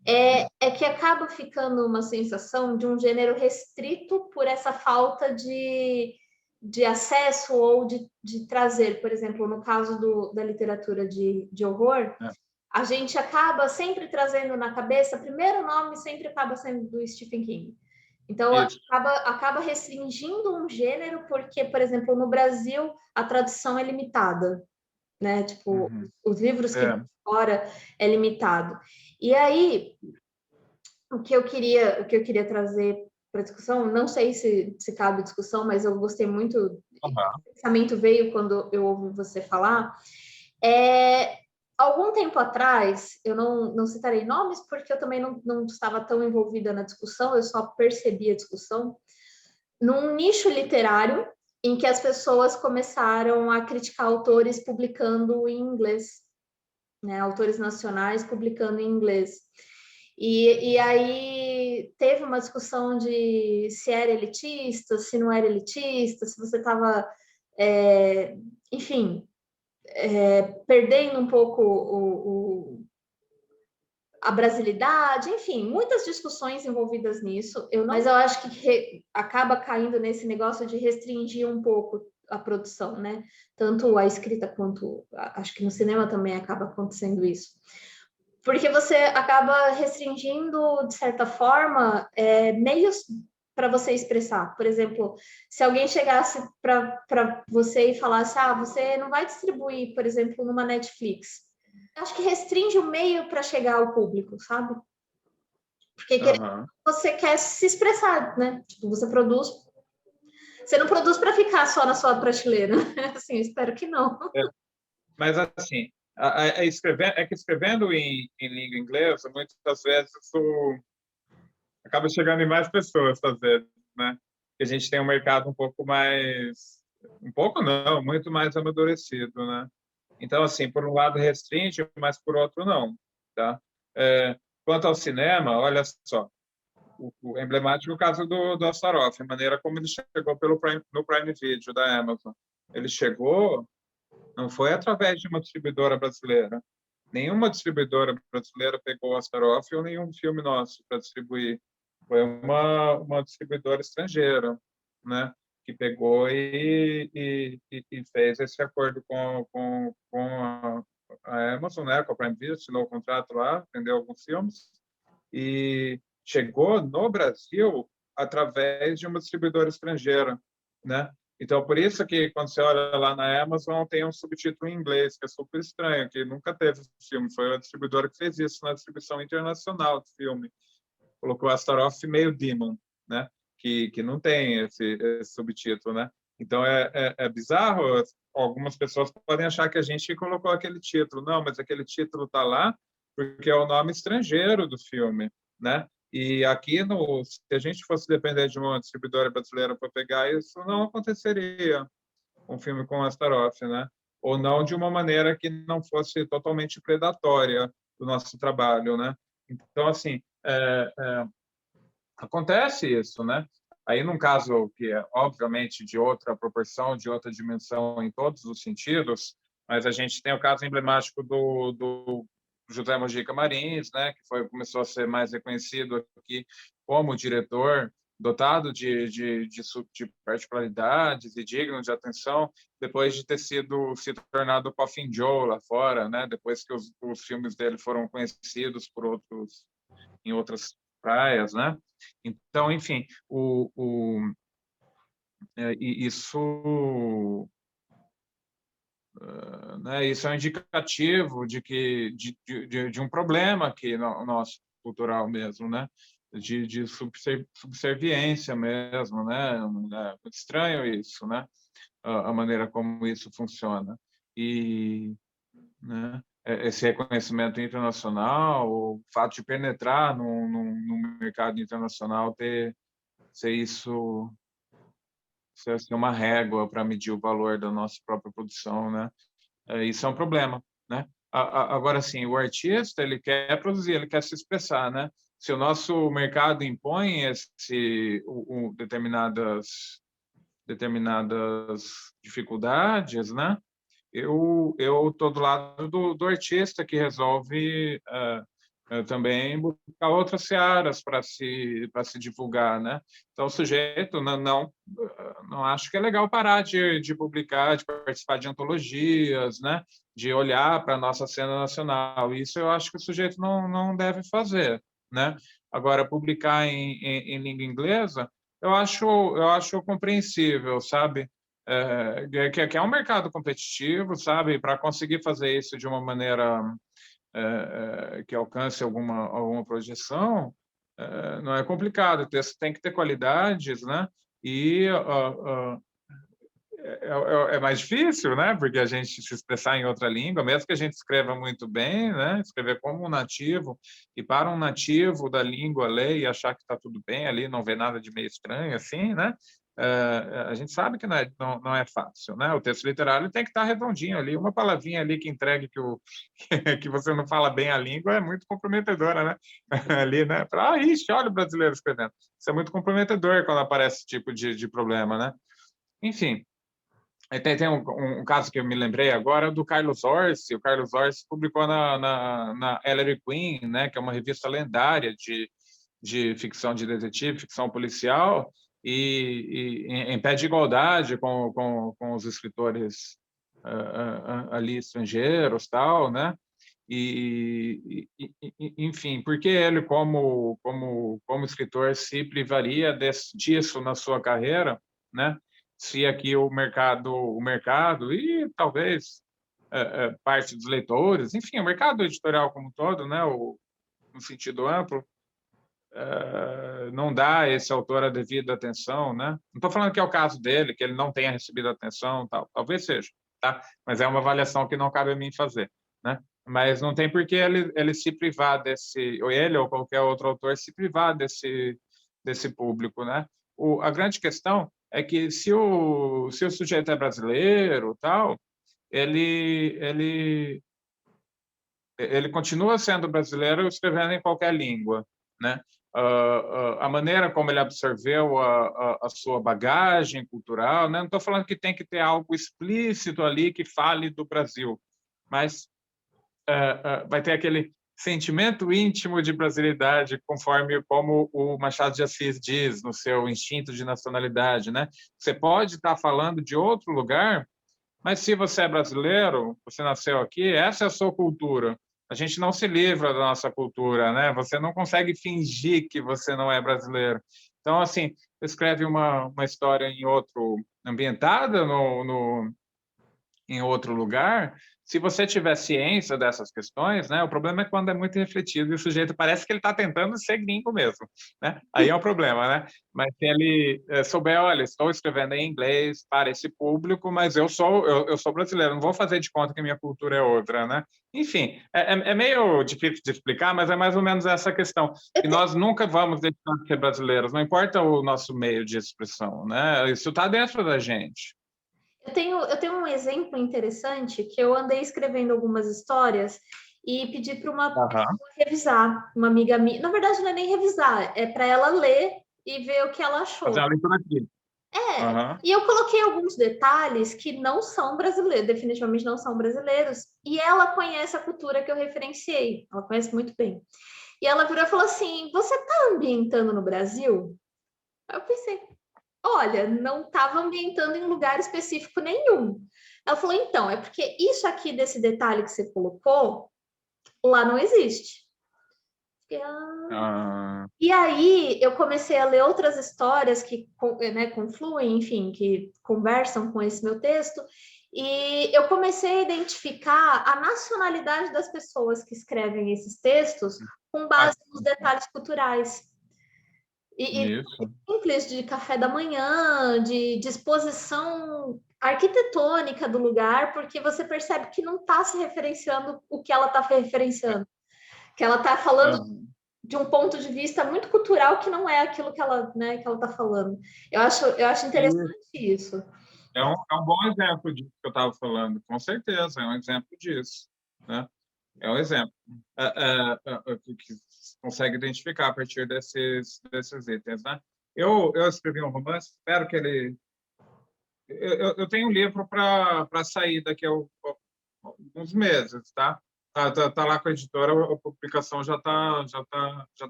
é que acaba ficando uma sensação de um gênero restrito por essa falta de acesso ou de trazer, por exemplo, no caso da literatura de horror, É, a gente acaba sempre trazendo na cabeça, o primeiro nome sempre acaba sendo do Stephen King. Então, isso. acaba restringindo um gênero, porque, por exemplo, no Brasil, a tradução é limitada, né? Tipo, Uhum. os livros que vêm É, fora é limitado. E aí, o que eu queria trazer para discussão, não sei se cabe discussão, mas eu gostei muito, aham, o pensamento veio quando eu ouvi você falar, é, algum tempo atrás, eu não citarei nomes, porque eu também não estava tão envolvida na discussão, eu só percebi a discussão, num nicho literário em que as pessoas começaram a criticar autores publicando em inglês, né, autores nacionais publicando em inglês. E aí teve uma discussão de se era elitista, se não era elitista, se você estava, enfim, perdendo um pouco a brasilidade, enfim, muitas discussões envolvidas nisso. Mas eu acho que acaba caindo nesse negócio de restringir um pouco a produção, né? Tanto a escrita quanto acho que no cinema também acaba acontecendo isso. Porque você acaba restringindo, de certa forma, meios para você expressar. Por exemplo, se alguém chegasse para você e falasse, você não vai distribuir, por exemplo, numa Netflix. Acho que restringe o meio para chegar ao público, sabe? Porque aham. você quer se expressar, né? Tipo, você não produz para ficar só na sua prateleira. Assim, espero que não. É, mas, assim, é que escrevendo em língua inglesa, muitas vezes acaba chegando em mais pessoas, às vezes, né? Que a gente tem um mercado um pouco mais, um pouco não, muito mais amadurecido, né? Então, assim, por um lado restringe, mas por outro não, tá? Quanto ao cinema, olha só, o emblemático caso do Astaroth, a maneira como ele chegou no Prime Video da Amazon. Ele chegou, não foi através de uma distribuidora brasileira. Nenhuma distribuidora brasileira pegou o Astaroth ou nenhum filme nosso para distribuir. Foi uma distribuidora estrangeira, né? que pegou e fez esse acordo com a Amazon, né, com a Prime Video, assinou o contrato lá, vendeu alguns filmes, e chegou no Brasil através de uma distribuidora estrangeira, né? Então, por isso que quando você olha lá na Amazon, tem um subtítulo em inglês, que é super estranho, que nunca teve esse filme. Foi a distribuidora que fez isso na distribuição internacional do filme. Colocou Astaroth meio Demon, né? Que não tem esse subtítulo, né? Então, é bizarro. Algumas pessoas podem achar que a gente colocou aquele título. Não, mas aquele título está lá porque é o nome estrangeiro do filme, né? E aqui, se a gente fosse depender de uma distribuidora brasileira para pegar isso, não aconteceria um filme com Astaroth, né? Ou não de uma maneira que não fosse totalmente predatória do nosso trabalho, né? Então, assim, acontece isso, né? Aí, num caso que é, obviamente, de outra proporção, de outra dimensão em todos os sentidos, mas a gente tem o caso emblemático do José Mojica Marins, né, que começou a ser mais reconhecido aqui como diretor dotado de particularidades e digno de atenção, depois de ter se tornado Coffin Joe lá fora, né, depois que os filmes dele foram conhecidos por outros em outras praias, né? Então, enfim, isso né, isso é um indicativo de um problema aqui no nosso cultural mesmo, né? De subserviência mesmo, né? É muito estranho isso, né? A maneira como isso funciona. E, né, esse reconhecimento internacional, o fato de penetrar no mercado internacional, ser isso ser uma régua para medir o valor da nossa própria produção, né? Isso é um problema, né? Agora, sim, o artista, ele quer produzir, ele quer se expressar, né? Se o nosso mercado impõe determinadas dificuldades, né? Eu estou do lado do artista que resolve também buscar outras searas para se divulgar, né? Então o sujeito não acho que é legal parar de publicar, de participar de antologias, né? De olhar para a nossa cena nacional. Isso eu acho que o sujeito não deve fazer, né? Agora publicar em língua inglesa eu acho compreensível, sabe? Que é um mercado competitivo, sabe? Para conseguir fazer isso de uma maneira que alcance alguma projeção, não é complicado. O texto tem que ter qualidades, né? E é mais difícil, né? Porque a gente se expressar em outra língua, mesmo que a gente escreva muito bem, né? Escrever como um nativo, e para um nativo da língua ler e achar que está tudo bem ali, não vê nada de meio estranho, assim, né? A gente sabe que não é fácil, né? O texto literário tem que estar redondinho ali, uma palavrinha ali que entregue que você não fala bem a língua é muito comprometedora, né? Ali, né? Ixi, olha o brasileiro escrevendo. Isso é muito comprometedor quando aparece esse tipo de problema, né? Enfim, tem um caso que eu me lembrei agora do Carlos Orsi. O Carlos Orsi publicou na Ellery Queen, né, que é uma revista lendária de ficção de detetive, ficção policial, e em pé de igualdade com os escritores ali estrangeiros, tal, né? Enfim, porque ele, como escritor, se privaria disso na sua carreira, né? Se aqui o mercado e talvez parte dos leitores, enfim, o mercado editorial como um todo, né? No sentido amplo, não dá a esse autor a devida atenção, né? Não estou falando que é o caso dele, que ele não tenha recebido atenção, tal, talvez seja, tá? Mas é uma avaliação que não cabe a mim fazer, né? Mas não tem por que ele se privar ou ele ou qualquer outro autor se privar desse público, né? A grande questão é que se o sujeito é brasileiro, tal, ele continua sendo brasileiro escrevendo em qualquer língua, né? A maneira como ele absorveu a sua bagagem cultural, né? Não estou falando que tem que ter algo explícito ali que fale do Brasil, mas vai ter sentimento íntimo de brasilidade, conforme como o Machado de Assis diz no seu Instinto de Nacionalidade, né? Você pode estar falando de outro lugar, mas se você é brasileiro, você nasceu aqui, essa é a sua cultura. A gente não se livra da nossa cultura, né? Você não consegue fingir que você não é brasileiro. Então, assim, escreve uma história em outro, ambientada em outro lugar, se você tiver ciência dessas questões, né? O problema é quando é muito refletido e o sujeito parece que ele está tentando ser gringo mesmo, né? Aí é o problema, né? Mas se ele souber, olha, estou escrevendo em inglês para esse público, mas eu sou brasileiro, não vou fazer de conta que minha cultura é outra, né? Enfim, é meio difícil de explicar, mas é mais ou menos essa questão. E nós nunca vamos deixar de ser brasileiros, não importa o nosso meio de expressão, né? Isso está dentro da gente. Eu tenho um exemplo interessante que eu andei escrevendo algumas histórias e pedi para uma pessoa revisar, uma amiga minha. Na verdade, não é nem revisar, é para ela ler e ver o que ela Fazer achou. uma leitura aqui. E eu coloquei alguns detalhes que não são brasileiros, definitivamente não são brasileiros, e ela conhece a cultura que eu referenciei, ela conhece muito bem. E ela virou e falou assim: Você está ambientando no Brasil? Aí eu pensei: Olha, não estava ambientando em lugar específico nenhum. Ela falou: Então, é porque isso aqui desse detalhe que você colocou, lá não existe. E aí eu comecei a ler outras histórias que, né, confluem, enfim, que conversam com esse meu texto, e eu comecei a identificar a nacionalidade das pessoas que escrevem esses textos com base nos detalhes culturais. E simples, de café da manhã, de disposição arquitetônica do lugar, porque você percebe que não está se referenciando o que ela está referenciando, que ela está falando de um ponto de vista muito cultural que não é aquilo que ela, né, que ela está falando. Eu acho interessante isso. É um bom exemplo disso que eu estava falando, com certeza, é um exemplo disso, né? É um exemplo que consegue identificar a partir desses itens, né? Eu escrevi um romance, espero que ele... Eu tenho um livro para sair daqui a alguns meses, tá? Tá lá com a editora, a publicação já tá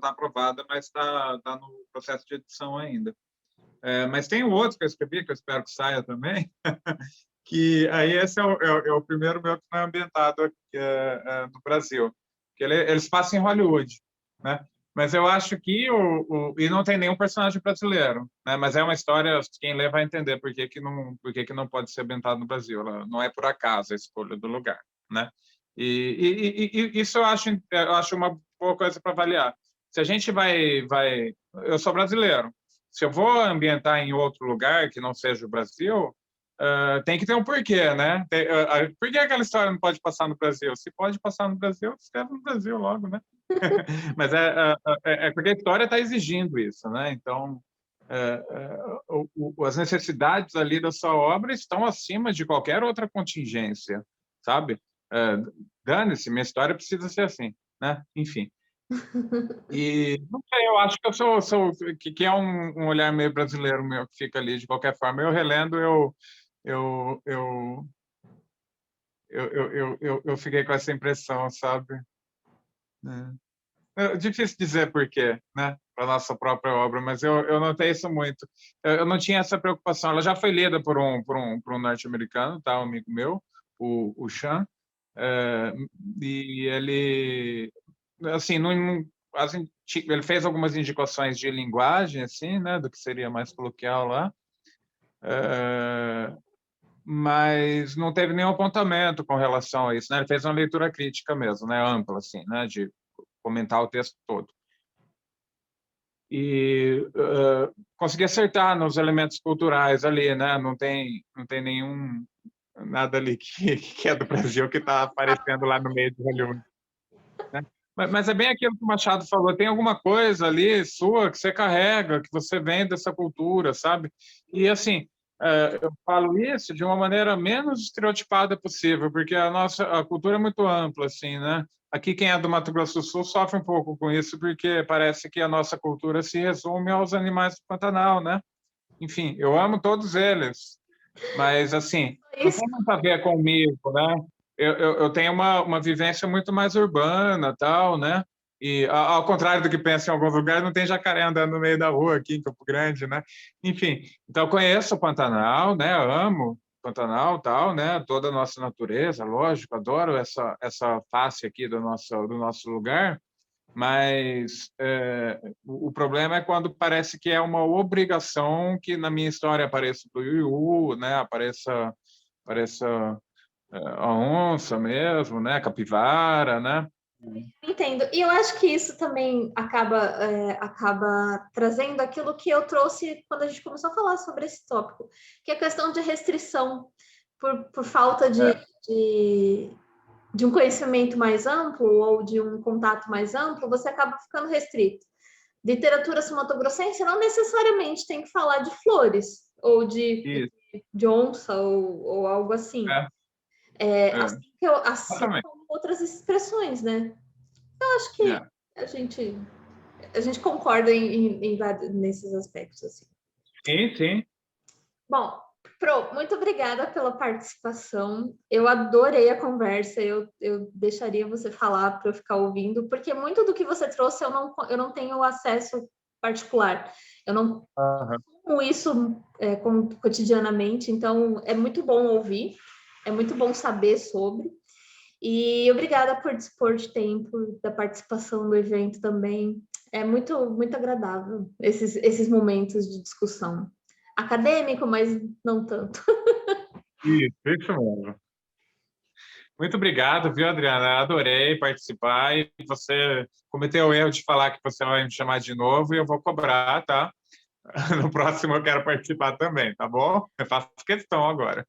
aprovada, mas está no processo de edição ainda. Mas tem um outro que eu escrevi, que eu espero que saia também, que aí esse é o primeiro meu que não é ambientado aqui, no Brasil, que eles passam em Hollywood, né? Mas eu acho que e não tem nenhum personagem brasileiro, né? Mas é uma história, quem lê vai entender por que não pode ser ambientado no Brasil. Não é por acaso a escolha do lugar, né? E isso eu acho uma boa coisa para avaliar. Se a gente eu sou brasileiro. Se eu vou ambientar em outro lugar que não seja o Brasil, tem que ter um porquê, né? Por que aquela história não pode passar no Brasil? Se pode passar no Brasil, escreve no Brasil logo, né? Mas é porque a história está exigindo isso, né? Então, as necessidades ali da sua obra estão acima de qualquer outra contingência, sabe? Dane-se, minha história precisa ser assim, né? Enfim. E não sei, eu acho que eu sou que é um olhar meio brasileiro meu que fica ali de qualquer forma. Eu relendo, eu fiquei com essa impressão, sabe? É difícil dizer por quê, né? Para nossa própria obra, mas eu notei isso muito. Eu não tinha essa preocupação. Ela já foi lida por um norte-americano, tá? Um amigo meu, o Sean, e ele, assim, ele fez algumas indicações de linguagem, assim, né? Do que seria mais coloquial lá. Mas não teve nenhum apontamento com relação a isso, né? Ele fez uma leitura crítica mesmo, né? Ampla, assim, né? De comentar o texto todo. E consegui acertar nos elementos culturais ali, né? Não tem nenhum nada ali que é do Brasil que está aparecendo lá no meio de Hollywood, né? Mas é bem aquilo que o Machado falou, tem alguma coisa ali sua que você carrega, que você vem dessa cultura, sabe? E, assim, eu falo isso de uma maneira menos estereotipada possível, porque a cultura é muito ampla, assim, né? Aqui, quem é do Mato Grosso do Sul sofre um pouco com isso, porque parece que a nossa cultura se resume aos animais do Pantanal, né? Enfim, eu amo todos eles, mas, assim, não tem muito a ver comigo, né? eu tenho uma vivência muito mais urbana, tal, né? E ao contrário do que pensa em alguns lugares, não tem jacaré andando no meio da rua aqui em Campo Grande, né? Enfim, então eu conheço o Pantanal, né? Amo o Pantanal, tal, né? Toda a nossa natureza, lógico, adoro essa face aqui do nosso lugar. Mas o problema é quando parece que é uma obrigação que na minha história apareça o tuiuiu, né? Apareça a onça mesmo, né? A capivara, né? Entendo. E eu acho que isso também acaba trazendo aquilo que eu trouxe quando a gente começou a falar sobre esse tópico, que é a questão de restrição por falta É, de um conhecimento mais amplo ou de um contato mais amplo, você acaba ficando restrito. Literatura sumatogrossense não necessariamente tem que falar de flores ou isso, de onça ou algo assim. é, Assim, é, assim exatamente. como outras expressões, né? Eu acho que É. a gente, a gente concorda nesses aspectos, assim. Sim, sim. Bom, Pro, muito obrigada pela participação. Eu adorei a conversa. Eu deixaria você falar para eu ficar ouvindo, porque muito do que você trouxe eu não tenho acesso particular. Eu não Aham. como isso cotidianamente, então é muito bom ouvir, é muito bom saber sobre. E obrigada por dispor de tempo, da participação no evento também. É muito agradável esses momentos de discussão. Acadêmico, mas não tanto. Isso mesmo. Muito obrigado, viu, Adriana? Adorei participar e você cometeu o erro de falar que você vai me chamar de novo e eu vou cobrar, tá? No próximo eu quero participar também, tá bom? Eu faço questão agora.